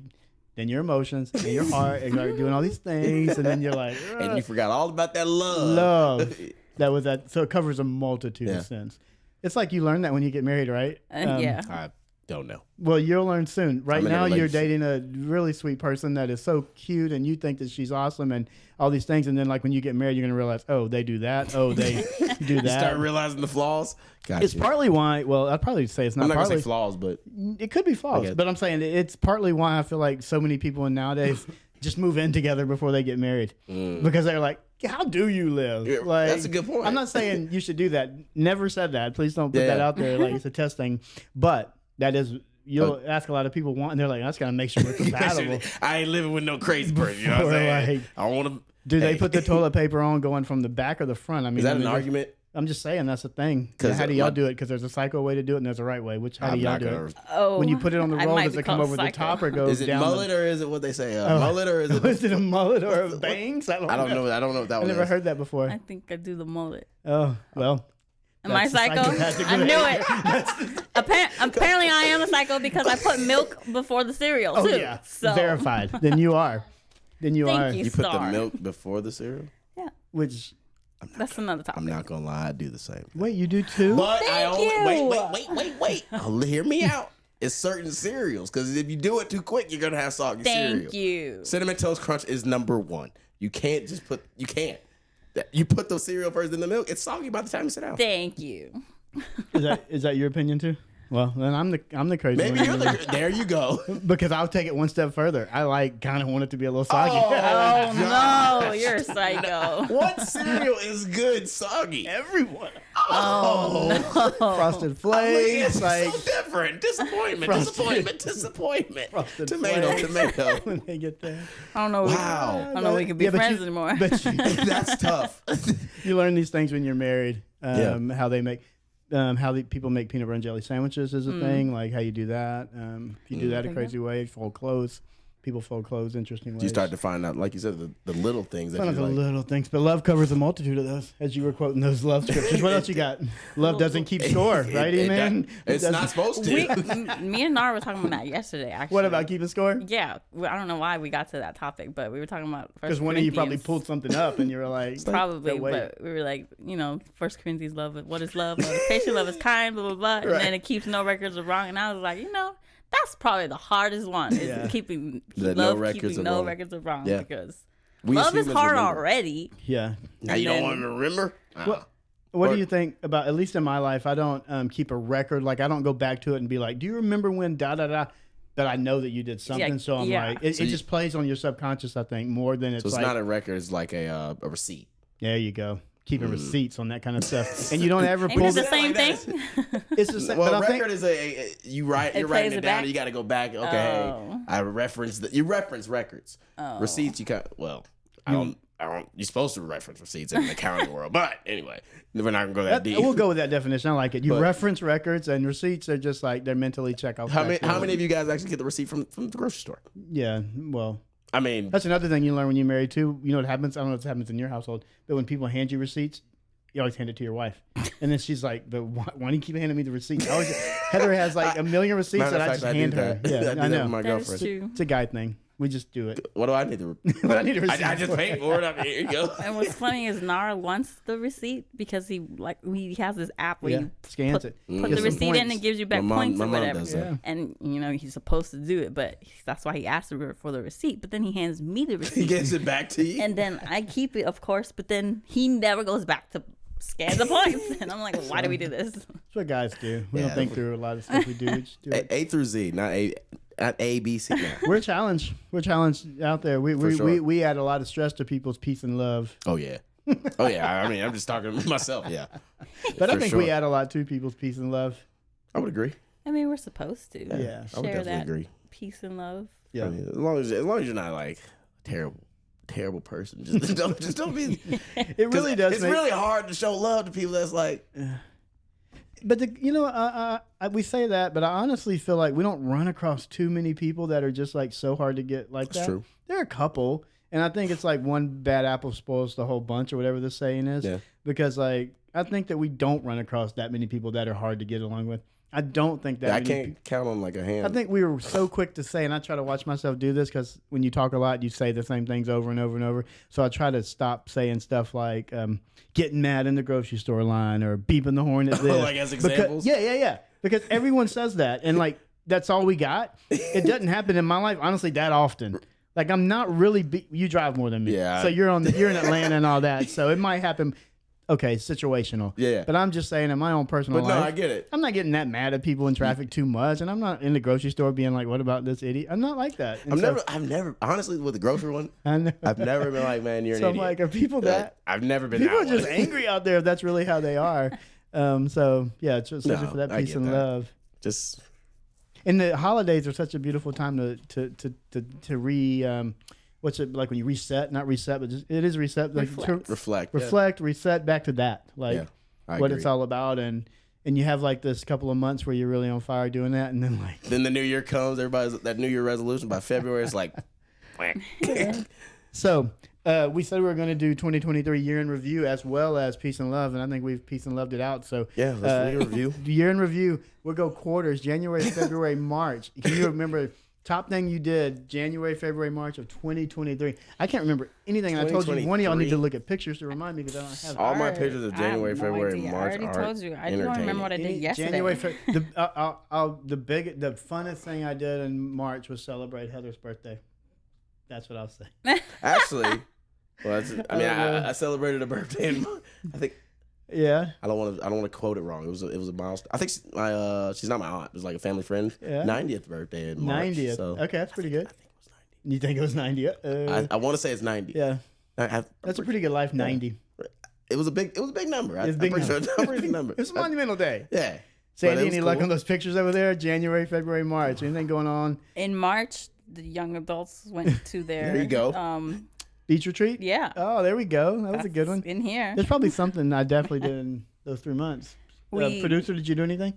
then your emotions, and your heart, and you're doing all these things, and then you're like, And you forgot all about that love. love. That was that. So it covers a multitude Yeah. of sins. It's like you learn that when you get married, right? Yeah. I don't know. Well, you'll learn soon. Right I'm in a now, you're relationship. dating a really sweet person that is so cute, and you think that she's awesome, and all these things. And then, like when you get married, you're gonna realize, oh, they do that. Oh, they do You start that. realizing the flaws. Gotcha. It's partly why. Well, I'd probably say it's I'm not not gonna partly. say flaws, but It could be false, guess. but I'm saying it's partly why I feel like so many people nowadays just move in together before they get married because they're like, how do you live? Yeah, Like, that's a good point. I'm not saying you should do that. Never said that. Please don't put Yeah, that yeah. out there like it's a test thing. But that is, you'll ask a lot of people want, and they're like, that's gotta make sure we're compatible. I ain't living with no crazy person. You know what I'm Or saying? like- I want to. Do they put the toilet paper on going from the back or the front? I mean, Is that I mean, an argument? I'm just saying that's the thing. 'Cause How do y'all my- do it? Because there's a psycho way to do it and there's a right way. How do I'm y'all not do gonna. it? Oh, When you put it on the I roll, might does be it come called over the psycho. top or goes Is it down? mullet or is it what they say? Mullet or is it? Is it a mullet or a bangs? I don't I don't know. know. I don't know what that I've one never is. heard that before. I think I do the mullet. Oh, well. Am I That's a psycho? psychopathic I knew behavior. it. Apparently, I am a psycho because I put milk before the cereal Oh, too. yeah. So Verified. Then you are. Then you Thank are. you. You put the Star. milk before the cereal. Yeah, Which, that's another topic. I'm not gonna lie. I do the same. wait, you do too? But I Thank only you. wait. Oh, hear me out. It's certain cereals because if you do it too quick, you're gonna have soggy cereal. Thank you. Cinnamon Toast Crunch is number one. You can't just put. You can't. You put the cereal first in the milk. It's soggy by the time you sit down. Thank you. Is that your opinion too? Well, then I'm the crazy Maybe one. you're the. There you go. Because I'll take it one step further. I like kind of want it to be a little soggy. Oh no, you're a psycho. What cereal is good soggy? Everyone. Oh, Frosted It's Flakes, like so different. Disappointment. Frosted- Disappointment. Frosted Tomato. Flakes. Tomato. when they get there. I don't know. Wow. I don't know. We could be Yeah, but friends you- anymore. But you, That's tough. you learn these things when you're married. How they make, how the people make peanut butter and jelly sandwiches is a thing. Like how you do that. If you do that a crazy way, fold clothes. People fold clothes interesting ways. You start to find out, like you said, the little things that One you of the like. little things, but love covers a multitude of those. As you were quoting those love scriptures, what else you got? Love doesn't keep score, right, man? It's not supposed to. Me and Nara were talking about that yesterday. Actually, What about keeping score? Yeah, I don't know why we got to that topic, but we were talking about Because one of you probably pulled something up, and you were like, Probably, "Wait." but we were like, First Corinthians love. What is love? Love is patient. Love is kind. Blah blah blah. And Right. then it keeps no records of wrong. And I was like, that's probably the hardest one. Is Yeah. keeping That no love, records keeping of no wrong. records of wrong. Yeah. Because We as love is humans hard remember. already. Yeah. Now you don't And want to remember? What Or- do you think about? At least in my life, I don't keep a record. Like I don't go back to it and be like, "Do you remember when da da da?" That I know that you did something. So I'm yeah. like, it So you- just plays on your subconscious. I think more than it's So it's like. not a record. It's like a receipt. There you go. Keeping receipts on that kind of stuff, and you don't ever Ain't pull it the the. same thing? It's the same. Well, but I record think, is you're writing plays it it down. back? And you got to go back. Okay, Oh. I reference you reference records. Oh. Receipts. You can't. Well, I don't. You're supposed to reference receipts in the accounting world, but anyway, we're not gonna go that deep. we'll go with that definition. I like it. You But- reference records, and receipts are just like they're mentally check off. How many of you guys actually get the receipt from the grocery store? Yeah. Well, I mean, that's another thing you learn when you're married too. You know what happens? I don't know if it happens in your household, but when people hand you receipts, you always hand it to your wife, and then she's like, "But why do you keep handing me the receipts?" Heather has like a million receipts matter that of I fact, just do hand her. that. Yeah, I do I that know. with my That is girlfriend. true. It's a guy thing. We just do it. What do I need to? I need a receipt. I just for paid it. for it. I mean, here you go. And what's funny is Nara wants the receipt because he has this app where Yeah, you scans put, it. put Get the some receipt in points. and gives you back My points or mom whatever. does that. Yeah. And he's supposed to do it, but that's why he asked for the receipt. But then he hands me the He receipt, gets it back to you. and then I keep it, of course. But then he never goes back to scan the points, and I'm like, why do we do this? That's what guys do. We don't Yeah. think through a lot of stuff we do. We just do it. A through Z, not A, B, C. No. We're challenged. We're challenged out there. sure. We add a lot of stress to people's peace and love. Oh yeah. Oh yeah. I mean, I'm just talking to myself. Yeah. But I For think sure. we add a lot to people's peace and love. I would agree. I mean, we're supposed to. Yeah. I would Share definitely that agree. peace and love. Yeah. I mean, as long as you're not like terrible person, just don't be. It really does It's make really hard to show love to people that's like. But we say that, but I honestly feel like we don't run across too many people that are just like so hard to get like That's that. true. There are a couple, and I think it's like one bad apple spoils the whole bunch or whatever the saying is. Yeah. Because like I think that we don't run across that many people that are hard to get along with. I don't think that. Yeah, I many can't count on like a hand. I think we were so quick to say, and I try to watch myself do this because when you talk a lot, you say the same things over and over and over. So I try to stop saying stuff like getting mad in the grocery store line or beeping the horn at this. Like as examples? Yeah. Because everyone says that, and like that's all we got. It doesn't happen in my life, honestly, that often. Like I'm not really. You drive more than me, Yeah. So you're in Atlanta and all that. So it might happen. Okay, situational. Yeah. But I'm just saying in my own personal But life. no, I get it. I'm not getting that mad at people in traffic too much, and I'm not in the grocery store being like, "What about this idiot?" I'm not like that. And I've never, honestly, with the grocery one, I know. I've never been like, man, you're an So I'm idiot. like, are people that? I've never been. People are that just way. angry out there if that's really how they are. So yeah, just searching No, for that I peace get and that. love. Just And the holidays are such a beautiful time to re. What's it like when you reset? Not reset, but just, it is reset. Like Reflect. reflect. reflect, reset back to that. Like. Yeah, I what agree. it's all about, and you have like this couple of months where you're really on fire doing that, and then like Then the new year comes. Everybody's that New Year resolution by February. It's like, so. We said we were going to do 2023 year in review as well as peace and love, and I think we've peace and loved it out. So yeah, let's review. year in review. We'll go quarters: January, February, March. Can you remember top thing you did January, February, March of 2023? I can't remember anything. And I told you one of y'all need to look at pictures to remind me because I don't have All my Alright, pictures of I have January, no February, idea. and March I already are told you. I don't remember what I did any- yesterday. January, the funnest thing I did in March was celebrate Heather's birthday. That's what I'll say. Actually, well, I mean, know. I celebrated a birthday. I think Yeah. I don't want to quote it wrong. It was a milestone. I think she's not my aunt. It was like a family friend. Yeah. 90th birthday in March. 90th. So Okay, that's pretty good. I think it was 90. You think it was 90? I want to say it's 90. Yeah. I- That's a pretty good life, 90. It was a big number. It's a I'm big pretty number. sure it's a pretty number. It was a monumental day. Yeah. Sandy, But it was any luck cool. on those pictures over there? January, February, March. Anything going on? In March, the young adults went to their. There you go. Beach retreat? Yeah. Oh, there we go. That was a good one. In here. There's probably something I definitely did in those 3 months. Producer, did you do anything?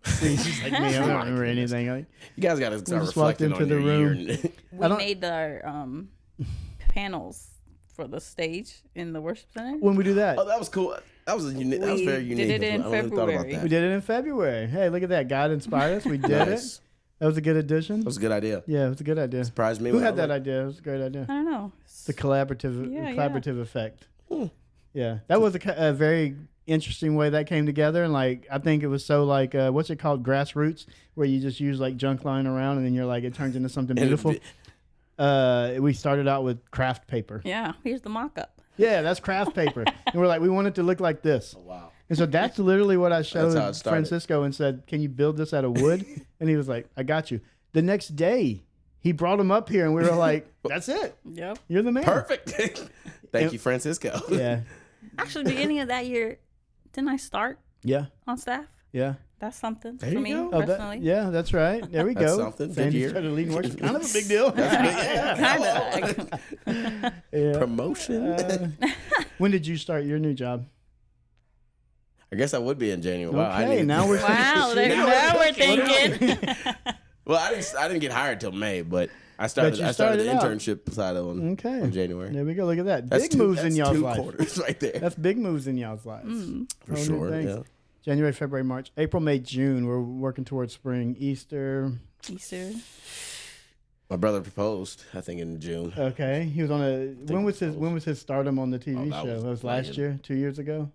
See, she's like me. I don't remember anything. You guys got to start just walked reflecting into on the your room. year. We I don't- made our panels for the stage in the worship center. When we do that? Oh, that was cool. That was unique. That was We very unique. did it in I wouldn't have thought about February. that. We did it in February. Hey, look at that. God inspired us. We did Nice. it. That was a good addition. That was a good idea. Yeah, it was a good idea. Surprised me. Who when had I that was idea? It was a great idea. I don't know. The collaborative Yeah, collaborative effect. Hmm. Yeah, that was a very interesting way that came together, and like I think it was so like what's it called, grassroots, where you just use like junk lying around, and then you're like it turns into something And beautiful. it- We started out with craft paper. Yeah, here's the mock-up. Yeah, that's craft paper, and we're like we want it to look like this. Oh, wow. And so that's literally what I showed how it started. Francisco and said, "Can you build this out of wood?" And he was like, "I got you." The next day, he brought him up here, and we were like, "That's it. Yep. You're the man." Perfect. Thank you, Francisco. Yeah, Actually, beginning of that year, didn't I start yeah, on staff? yeah. That's something There for you me go. Oh, personally. yeah, that's right. There we That's go. something. Good Sandy year. started leading worship. Kind of a big deal. Kind of. Yeah. Promotion. When did you start your new job? I guess I would be in January. Wow, I Okay, didn't- now we're Wow, now we're thinking. Well, I didn't get hired till May, but I started. you I started the started out. internship side on Okay. in January. There we go. Look at that. That's Big two, moves in that's y'all's two life. quarters right there. That's big moves in y'all's lives. For Whole new sure. things. Yeah. January, February, March, April, May, June. We're working towards spring, Easter. Easter. My brother proposed, I think, in June. Okay, he was on a. When was his stardom on the TV that show? was That was last like- year, 2 years ago.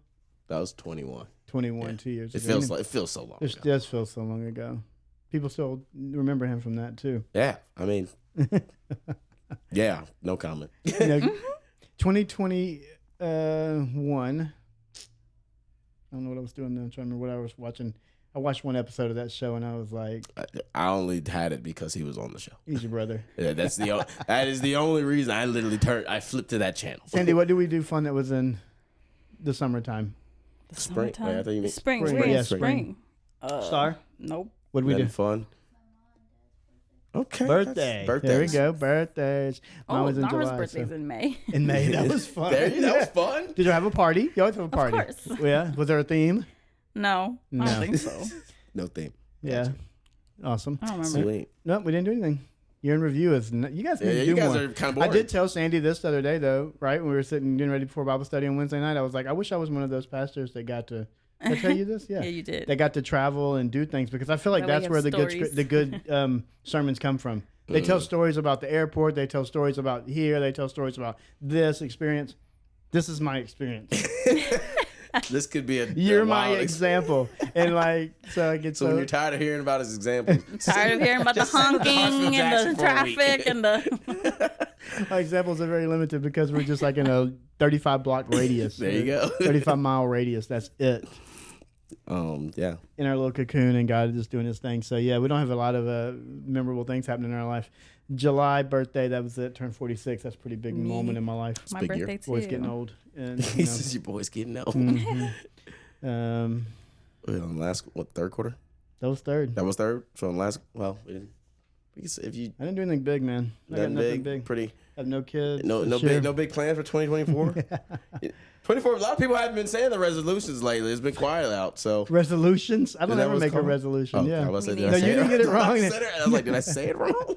That was 21. 21, Yeah. 2 years It ago. feels so long. It ago. does feel so long ago. People still remember him from that too. Yeah, I mean, yeah, no comment. You know, 2021. I don't know what I was doing then. I'm trying to remember what I was watching. I watched one episode of that show and I was like, I only had it because he was on the show. "He's your brother." Yeah, that is the only reason I literally I flipped to that channel. Sandy, what did we do fun that was in the summertime? The Spring. Wait, I thought you meant- Spring. Spring, We're yeah, in spring. spring. Star. Nope. What did we Nothing do? fun. Okay. Birthday. Birthdays. There we go. Birthdays. Mine Oh, was in Nara's July. birthday's So. in May. In May. That was fun. That was fun. Did you have a party? You always have a party. course. Yeah. Was there a theme? No, I No. don't think so. No theme. Yeah. Awesome. I don't remember. Sweet. No, we didn't do anything. Year in review is you guys need Yeah, to you do guys more. are kind of I boring. did tell Sandy this the other day though, right? When we were sitting getting ready before Bible study on Wednesday night, I was like, I wish I was one of those pastors that got to Did I tell you this? Yeah. Yeah, you did. They got to travel and do things because I feel like That way that's you where have the stories. good sermons come from. They tell stories about the airport. They tell stories about here. They tell stories about this experience. This is my experience. This could be a You're a my wild example. And like, so I get So when you're tired of hearing about his examples, Tired of hearing about the honking and the traffic and the. my examples are very limited because we're just like in a 35 block radius. There you go. 35-mile radius. That's it. Yeah. In our little cocoon, and God is just doing his thing. So yeah, we don't have a lot of memorable things happening in our life. July birthday, that was it. Turned 46. That's a pretty big Me. moment in my life. My big year. birthday too. Boys getting old, and He you know, says your boy's getting old. Last third quarter? that was third. That was third. So in last, well, we didn't. We can say if you I didn't do anything big, man. I got done nothing big, big. pretty I have no kids. no this year. big plans for 2024. 24. A lot of people haven't been saying the resolutions lately. It's been quiet out. So resolutions. I don't that ever what's make a called? resolution. Oh, Yeah, I was Me like, did I neither. say No, you didn't get it wrong? wrong. I said it. I was like, did I say it wrong?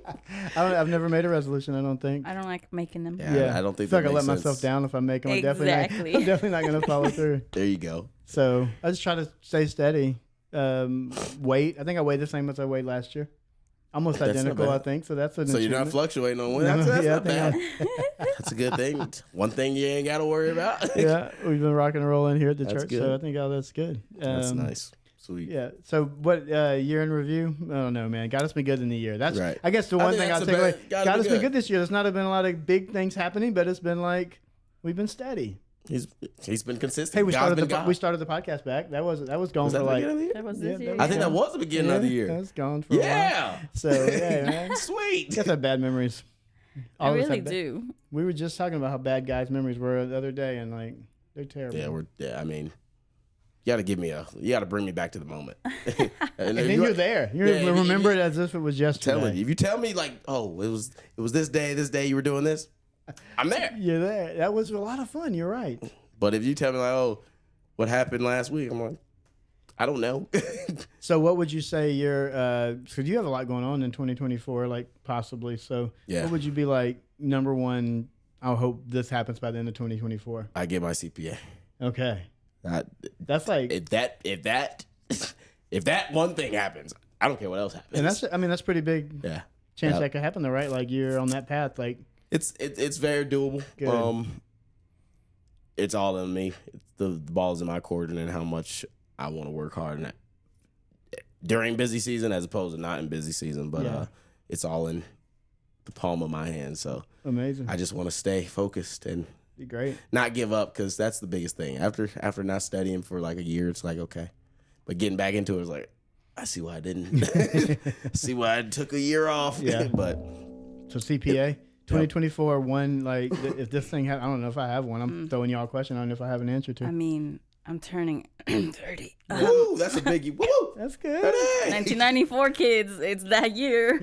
I've never made a resolution. I don't think. I don't like making them. Yeah. I don't think I feel like that I let makes myself sense. down if I make them. Exactly. I'm definitely not going to follow through. There you go. So I just try to stay steady. Weight. I think I weighed the same as I weighed last year. Almost That's not identical, bad. I think. So that's an So you're not achievement. fluctuating on weight. No, That's yeah, I not think bad. That's a good thing. One thing you ain't got to worry about. Yeah, we've been rocking and rolling here at the That's church, good. so I think all that's good. That's nice. Sweet. Yeah. So what year in review? I don't know, man. God has been good in the year. That's Right. I guess the I one think thing I'll that's take the away. best. God Gotta has be been good. good this year. There's not been a lot of big things happening, but it's been like we've been steady. He's been consistent. Hey, we God's started been the God. we started the podcast back. That was gone Was that for the like beginning of the year? That was Yeah, this year. that I think that was the beginning of the year. That was gone for a while. Yeah. So yeah, man. Sweet. Just have bad memories. I All of us really have bad- do. We were just talking about how bad guys' memories were the other day, and like they're terrible. I mean, you got to bring me back to the moment. and And then you're there. You remember it as if it was yesterday. Tell me. If you tell me like, oh, it was this day you were doing this, I'm there. You're there. That was a lot of fun. You're right. But if you tell me like, oh, what happened last week, I'm like, I don't know. So what would you say your so you have a lot going on in 2024, like possibly. So Yeah. what would you be like number one? I hope this happens by the end of 2024. I get my CPA. Okay. I, That's like if that one thing happens, I don't care what else happens. and that's pretty big yeah. chance Yeah. that could happen though, right? Like you're on that path. Like It's very doable. Good. It's all in me. The ball's in my court, and then how much I want to work hard and during busy season as opposed to not in busy season. But Yeah. it's all in the palm of my hand. So amazing. I just want to stay focused and Be great. not give up, because that's the biggest thing. After not studying for like a year, it's like okay, but getting back into it is like I see why I didn't. See why I took a year off. Yeah. But So CPA 2024 one like if this thing I don't know if I have one. I'm throwing y'all a question. I don't know if I have an answer to. I mean, I'm turning 30. woo, that's a biggie. Woo. That's good. Hey. 1994 kids. It's that year.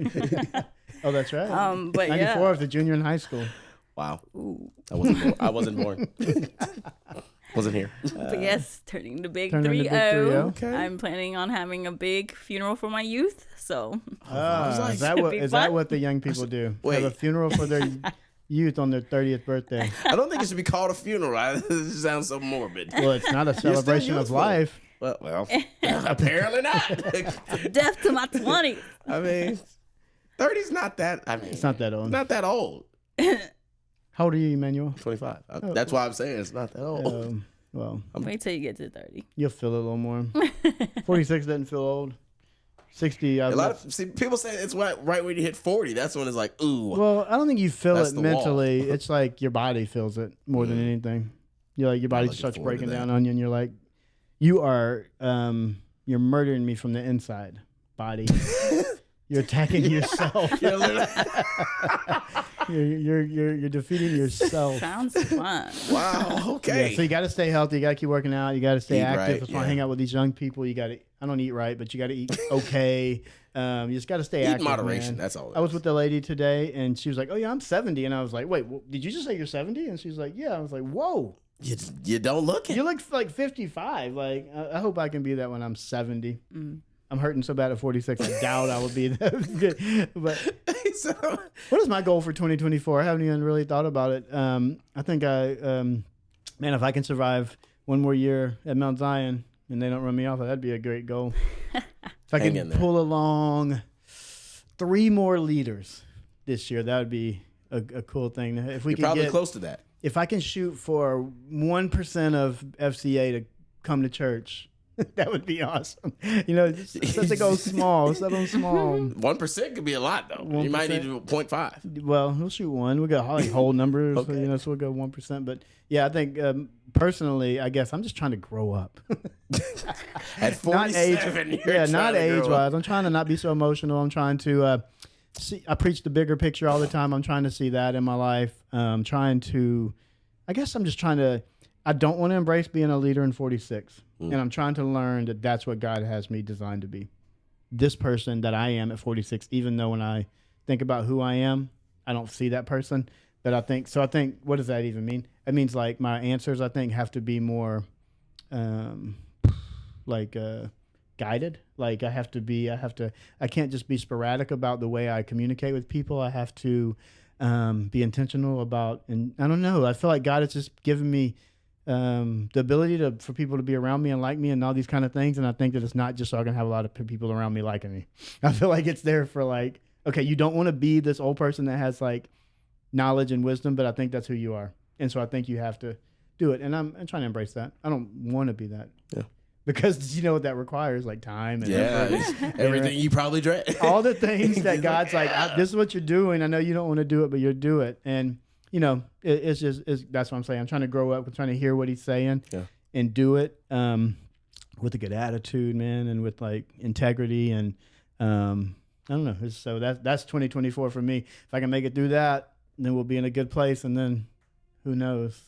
Oh, that's right. But 94 yeah. of the junior in high school. Wow. Ooh. I wasn't born. Wasn't here. But yes, turning the big Turning the 3-0. big 3-0. Okay. I'm planning on having a big funeral for my youth. So like, Is that should what be is that fun. what the young people do? Wait. Have a funeral for their youth on their 30th birthday. I don't think it should be called a funeral. It just sounds so morbid. Well, it's not a celebration of youthful. life. Well, apparently not. death to my 20s. I mean, 30's not that. I mean, It's not that old. not that old. How old are you, Emmanuel? 25. That's why I'm saying it's not that old. Well, Wait till you get to 30. you'll feel it a little more. 46 doesn't feel old. 60. A lot of people say it's right when you hit 40. That's when it's like, ooh. Well, I don't think you feel That's it the wall. mentally. It's like your body feels it more than anything. You're like your body looking starts forward to breaking that. down on you, and you're like, you are you're murdering me from the inside, body. You're attacking yourself. You're defeating yourself. Sounds fun. Wow. Okay. Yeah, so you got to stay healthy. You got to keep working out. You got to stay Eat active. right, That's why I yeah. hang out with these young people. You got to. I don't eat right, but you got to eat okay. You just got to stay Eat active. moderation. man. That's all. I was with the lady today, and she was like, "Oh yeah, I'm 70," and I was like, "Wait, did you just say you're 70?" And she's like, "Yeah." I was like, "Whoa, You don't look it. you look like 55." Like, I hope I can be that when I'm 70. I'm hurting so bad at 46. I doubt I will be that good. But So, what is my goal for 2024? I haven't even really thought about it. I think man, if I can survive one more year at Mount Zion, and they don't run me off, that'd be a great goal. If I Hang can in there. pull along 3 more leaders this year, that would be a cool thing. If we You're could probably get, close to that. if I can shoot for 1% of FCA to come to church, that would be awesome. You know, just set to go small. Set them small. 1% could be a lot, though. You might need 1%. to do 0.5. Well, we'll shoot 1. We got like whole numbers, Okay. you know, so we'll go 1%. But yeah, I think personally, I guess I'm just trying to grow up. At Not age, 47, you're yeah, trying not to grow age up. wise. I'm trying to not be so emotional. I'm trying to see. I preach the bigger picture all the time. I'm trying to see that in my life. Trying to, I guess I'm just trying to. I don't want to embrace being a leader in 46, and I'm trying to learn that that's what God has me designed to be. This person that I am at 46, even though when I think about who I am, I don't see that person. But I think so. I think, what does that even mean? It means like my answers, I think, have to be more, guided. Like I can't just be sporadic about the way I communicate with people. I have to be intentional about, and I don't know. I feel like God has just given me the ability for people to be around me and like me and all these kind of things. And I think that it's not just so I can have a lot of people around me liking me. I feel like it's there for like, okay, you don't want to be this old person that has like knowledge and wisdom, but I think that's who you are. And so I think you have to do it. And I'm trying to embrace that. I don't want to be that. Yeah. Because you know what that requires, like time and Yeah, effort. it's everything you probably dread. All the things that He's God's like, "Ah." this is what you're doing. I know you don't want to do it, but you'll do it. And you know, it's that's what I'm saying. I'm trying to grow up. I'm trying to hear what he's saying and do it with a good attitude, man, and with like integrity. And I don't know. So that's 2024 for me. If I can make it through that, then we'll be in a good place. And then who knows?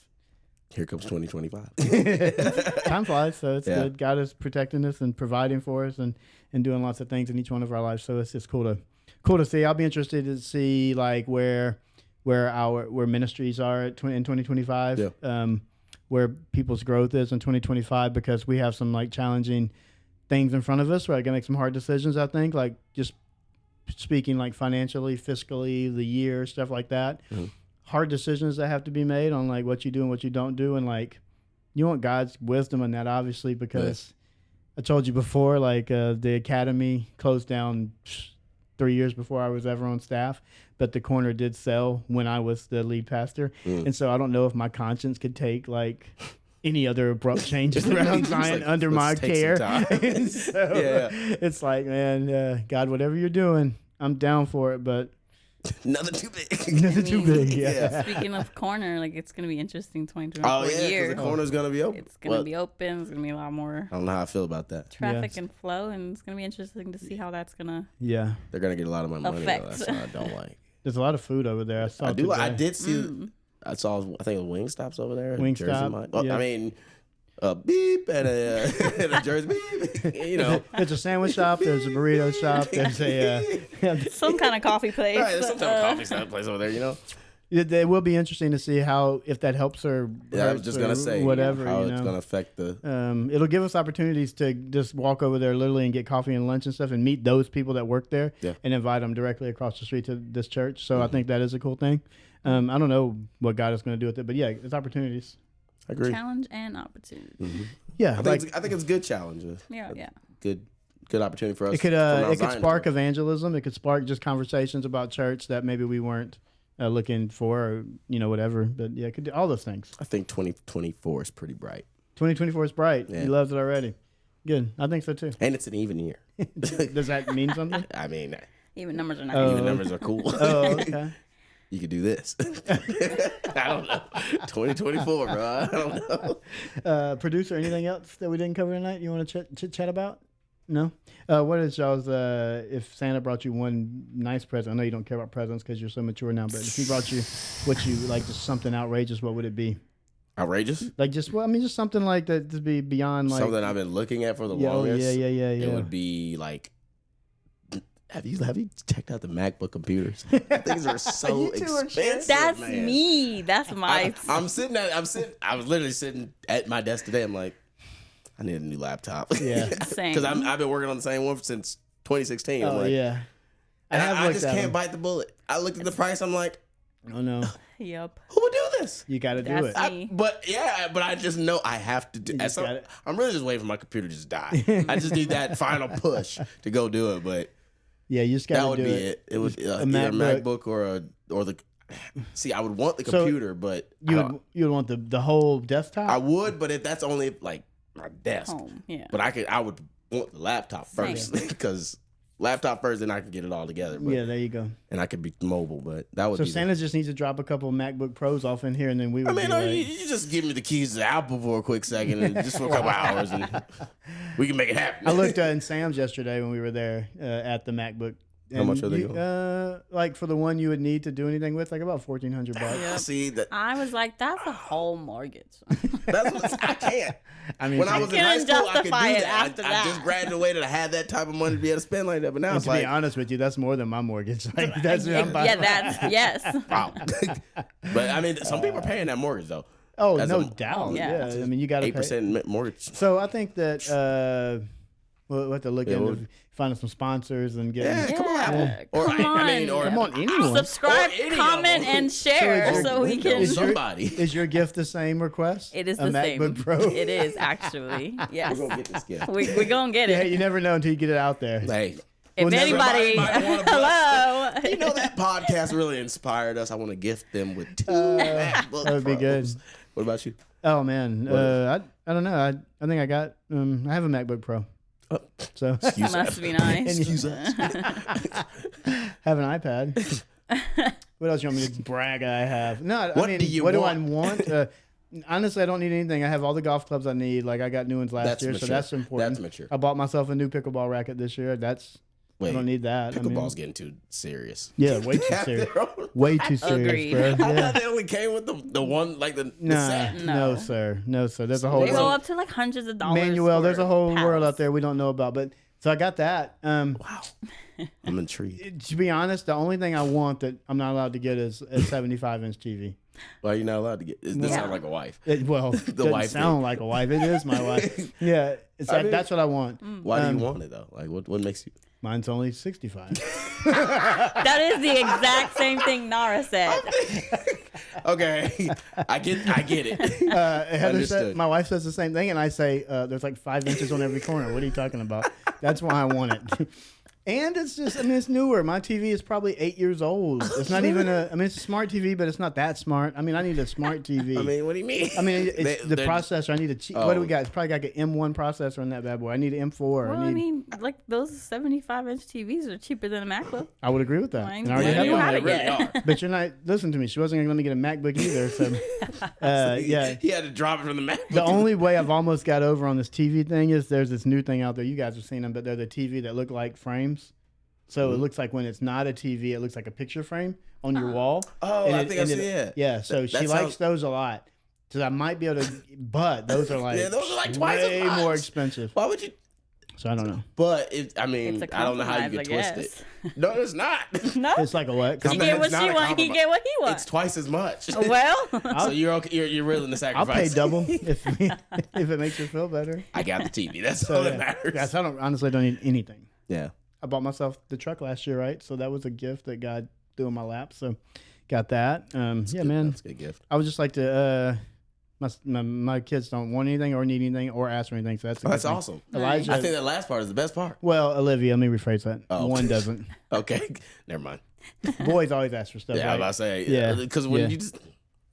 Here comes 2025. Time flies, so it's Yeah. good. God is protecting us and providing for us and doing lots of things in each one of our lives. So it's just cool to see. I'll be interested to see like where ministries are in 2025. Yeah. Where people's growth is in 2025, because we have some like challenging things in front of us where I can make some hard decisions. I think like just speaking like financially, fiscally, the year, stuff like that. Mm-hmm. Hard decisions that have to be made on like what you do and what you don't do, and like you want God's wisdom in that, obviously, because I told you before, like the academy closed down 3 years before I was ever on staff, but the corner did sell when I was the lead pastor, and so I don't know if my conscience could take like any other abrupt changes around Zion like, under my let's take some care. time. And so it's like, man, God, whatever you're doing, I'm down for it, but Nothing too big. nothing too big. Yeah. Yeah. Speaking of corner, like it's gonna be interesting 2024 Oh yeah, year. because the corner's gonna be open. It's gonna Well, be open. It's gonna be a lot more I don't know how I feel about that. traffic Yes. and flow, and it's gonna be interesting to see how that's gonna. Yeah. They're gonna get a lot of my money. Though. Effect. That's what I don't like. There's a lot of food over there. I saw I do. I today. did see. I saw. I think it was Wingstop's over there. Wingstop, Jersey Mike. Well, yeah. I mean, a beep and and a Jersey beep. You know. There's a sandwich shop. There's a burrito shop. There's a. Some kind of coffee place. Right, there's some type of coffee shop place over there. You know. It will be interesting to see how, if that helps or Yeah, I was hurts just or gonna say whatever. how you it's know. gonna affect the. It'll give us opportunities to just walk over there literally and get coffee and lunch and stuff and meet those people that work there Yeah. and invite them directly across the street to this church. So I think that is a cool thing. I don't know what God is going to do with it, but yeah, it's opportunities. I agree. Challenge and opportunity. Yeah, I like think it's a good challenge. Yeah. Good opportunity for us. it could from Mount it could Zion spark to- evangelism. It could spark just conversations about church that maybe we weren't looking for, or whatever. But yeah, it could do all those things. I think 2024 is pretty bright, 2024 is bright. Yeah. He loves it already. Good, I think so too. and it's an even year. Does that mean something? I mean, Even numbers are not. Oh. even numbers are cool. Oh, okay. You could do this. I don't know. 2024, bro. I don't know. Producer, anything else that we didn't cover tonight you want to chit chat about? No? What is y'all's, if Santa brought you one nice present, I know you don't care about presents because you're so mature now, but if he brought you what you like, just something outrageous, what would it be? Outrageous. Like just, well, I mean, just something like that to be beyond like. Something I've been looking at for the Yeah, oh, longest. yeah. It would be like. Have you checked out the MacBook computers? Things are so You two are expensive. That's man. me. That's my. I was literally sitting at my desk today. I'm like, I need a new laptop. Yeah. Same. Because I've been working on the same one since 2016. I'm Oh, like, yeah. and have I looked just at can't them. bite the bullet. I looked at the price. I'm like, Oh no, Yep. Who would do this? you got to do That's it. me. But I just know I have to do. You just gotta- I'm really just waiting for my computer to just die. I just need that final push to go do it. But Yeah, you just that got to would do be it. it. It would A either a MacBook. MacBook or the. See, I would want the So, computer, but You would want the whole desktop. I would. But if that's only like my desk, Home. Yeah. but I would want the laptop Same. first because laptop first, then I can get it all together. But, Yeah, there you go. and I could be mobile, but that would So be. Santa just needs to drop a couple of MacBook Pros off in here, and then we would. I mean, be like, you just give me the keys to Apple for a quick second, and just for a couple hours, and we can make it happen. I looked in Sam's yesterday when we were there at the MacBook. How much are they you, like for the one you would need to do anything with, like about $1,400. Yep. See that? I was like, that's a whole mortgage. That's what I can't. I mean, When to I be- was in high Couldn't school, I could do justify it that. after I that. just graduated. I had that type of money to be able to spend like that. But now and it's to be like, honest with you, that's more than my mortgage. Like that's what I'm buying. Yeah, that's yes. wow. But I mean, some people are paying that mortgage though. Oh, That's no a- doubt. yeah. Yeah. I mean, you got to pay. 8% mortgage. So I think that we'll have to look Yeah, into finding some sponsors and getting. Yeah, come on, Apple. Yeah, Or come I mean, on. or Come on, anyone. Subscribe, Or any of comment, them. and share So so we Windows. can. Is your- Somebody. Is your gift the same request? It is a the MacBook same. Pro. It is actually. Yes. We're gonna get this gift. We're gonna get Yeah, it. you never know until you get it out there. Hey, If Well, never anybody, mind. Might wanna bless hello. you know that podcast really inspired us. I want to gift them with 2 MacBook that would be good. Pros. What about you? Oh man, I don't know. I think I got. I have a MacBook Pro. Oh, So excuse Must me. be nice. Excuse us. have an iPad. What else you want me to brag? I have no. What I mean, do you what want? do I want? Honestly, I don't need anything. I have all the golf clubs I need. Like I got new ones last That's year, mature. so that's important. That's mature. I bought myself a new pickleball racket this year. I Wait, don't need that. I mean, pickleball's getting too serious. yeah, way too Have serious. their own- Way too serious, Agreed. bro. I Yeah. thought they only came with the one like the Nah, set. no, No. sir, no, sir. There's a whole They go world. up to like hundreds of dollars. Manuel. There's for a whole world pads. out there we don't know about. But so I got that. Wow, I'm intrigued. To be honest, the only thing I want that I'm not allowed to get is a 75-inch TV. Why are you not allowed to get? This Yeah. sounds like a wife. Well, it doesn't wife sound thing. like a wife. It is my wife. Yeah, it's I like, mean- that's what I want. Why do you want it though? Like, what makes you? Mine's only 65. That is the exact same thing Nara said. Okay, I get it. Heather Understood. said, my wife says the same thing, and I say there's like 5 inches on every corner. What are you talking about? That's why I want it. And it's just, I mean, it's newer. My TV is probably 8 years old. It's not even I mean, it's a smart TV, but it's not that smart. I mean, I need a smart TV. I mean, what do you mean? I mean, it's the they're- processor. I need a cheap. What do we Oh. got? It's probably got an M1 processor on that bad boy. I need an M4. Well, I I need. mean, like those 75-inch TVs are cheaper than a MacBook. I would agree with that. Mine- And I already Yeah, have you one. have they it really yet. are. But you're not listen to me. She wasn't gonna let me get a MacBook either. So, yeah. He had to drop it from the Mac. The only way I've almost got over on this TV thing is there's this new thing out there. You guys have seen them, but they're the TV that look like frames. So it looks like when it's not a TV, it looks like a picture frame on your wall. Oh, And I it- think I've and seen it- it. Yeah, so That she sounds- likes those a lot. So I might be able to, but those are like Yeah, those are like twice as way much. more expensive. Why would you? So I don't know. But I mean, It's a I don't know how you compromise, can I twist guess. it. No, it's not. No, It's like a what? It's he not- get what it's not she a want. He compromise. get what he It's wants. twice as much. Well, So you're okay. You're willing to I'll sacrifice. pay double if it makes you feel better. I got the TV. That's So all that yeah, matters. Yes, I don't honestly don't need anything. Yeah. I bought myself the truck last year, right? So that was a gift that God threw in my lap. So got that. Yeah, Good. man. That's a good gift. I would just like to. My kids don't want anything or need anything or ask for anything. So that's a Oh, good that's thing. awesome. Elijah. I think that last part is the best part. Well, Olivia, let me rephrase that. Oh. One doesn't. Okay, never mind. Boys always ask for stuff. Yeah, I right? was about to say. Yeah. Because when Yeah. you just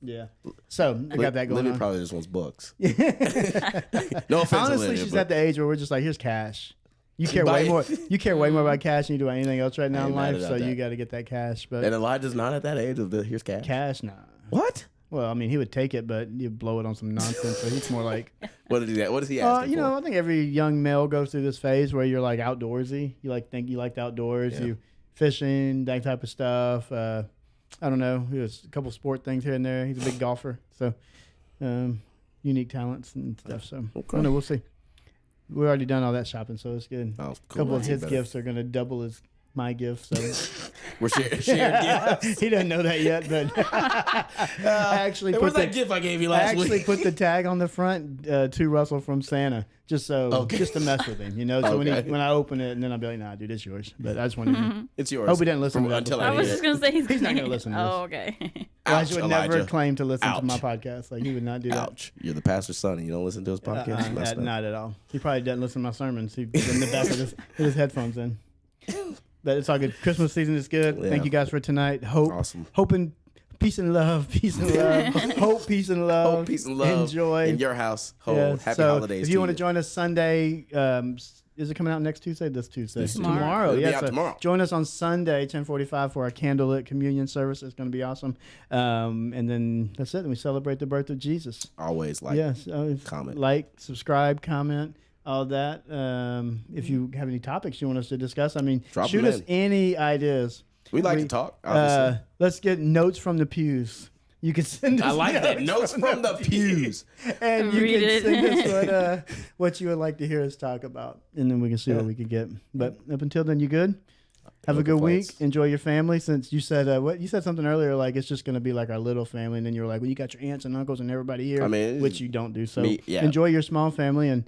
Yeah. So I got that going Olivia on. probably just wants books. No offense, Honestly, Olivia, she's but at the age where we're just like, here's cash. You care buy way it. more. You care way more about cash than you do anything else right now I in ain't mad life. about So that. you got to get that cash. But and Elijah's not at that age of the here's cash. cash, nah. What? Well, I mean, he would take it, but you blow it on some nonsense. So he's more like, What did he? What is he asking you for? know, I think every young male goes through this phase where you're like outdoorsy. You like think you like the outdoors. Yeah. You fishing, that type of stuff. I don't know. He has a couple sport things here and there. He's a big golfer, so unique talents and stuff. So I don't know. We'll see. We've already done all that shopping, so it's good. Oh, A cool. couple of That's his better. gifts are going to double his my gift. So We're sharing gifts. he doesn't know that yet, but I actually Hey, put where's the, that gift I gave you I last actually week? put the tag on the front to Russell from Santa, just to mess with him, So Okay. when I open it, and then I'll be like, nah, dude, it's yours. But I just wanted to. It's yours. Hope he didn't listen to that until before. I was hear just it. gonna say he's not gonna listen to this. Oh, okay. Elijah would never Elijah. claim to listen to my Ouch. podcast. Like he would not do that. Ouch! You're the pastor's son, and you don't listen to his podcast. Messed up. Not at all. He probably doesn't listen to my sermons. He's in the back with his headphones in. But it's all good. Christmas season is good. Yeah. Thank you guys for tonight. Awesome. Hoping peace and love, peace and love, hope, peace and love, Hope, peace, and love. enjoy. in your house. Yeah, Happy so holidays. if you want to join us Sunday, is it coming out next Tuesday? This Tuesday. Tomorrow. It'll be Yeah, out so tomorrow. join us on Sunday, 10:45 for our candlelit communion service. It's going to be awesome. And then that's it. And we celebrate the birth of Jesus. always like Yes. comment. Like, subscribe, comment, all that. If you have any topics you want us to discuss, I mean, Drop shoot them us in. any ideas. We like to talk. Obviously. Let's get notes from the pews. You can send us I like that. Notes from the pews. and you Read can it. send us what you would like to hear us talk about, and then we can see what we can get. But up until then, you good? Have a good week. complaints. Enjoy your family. Since you said you said something earlier, like it's just going to be like our little family, and then you were like, well, you got your aunts and uncles and everybody here, I mean, which you don't do. So yeah. enjoy your small family and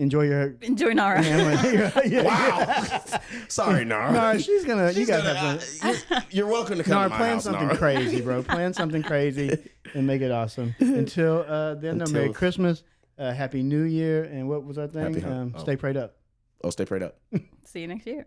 enjoy your Enjoy Nara. family. Yeah. Wow. Sorry, Nara. Nara, she's gonna. You guys have fun. You're welcome to come Nara, to my plan house, something Nara. crazy, bro. Plan something crazy and make it awesome. Until then, Until- Merry Christmas, Happy New Year, and what was our thing? Happy Stay prayed up. Oh, stay prayed up. See you next year.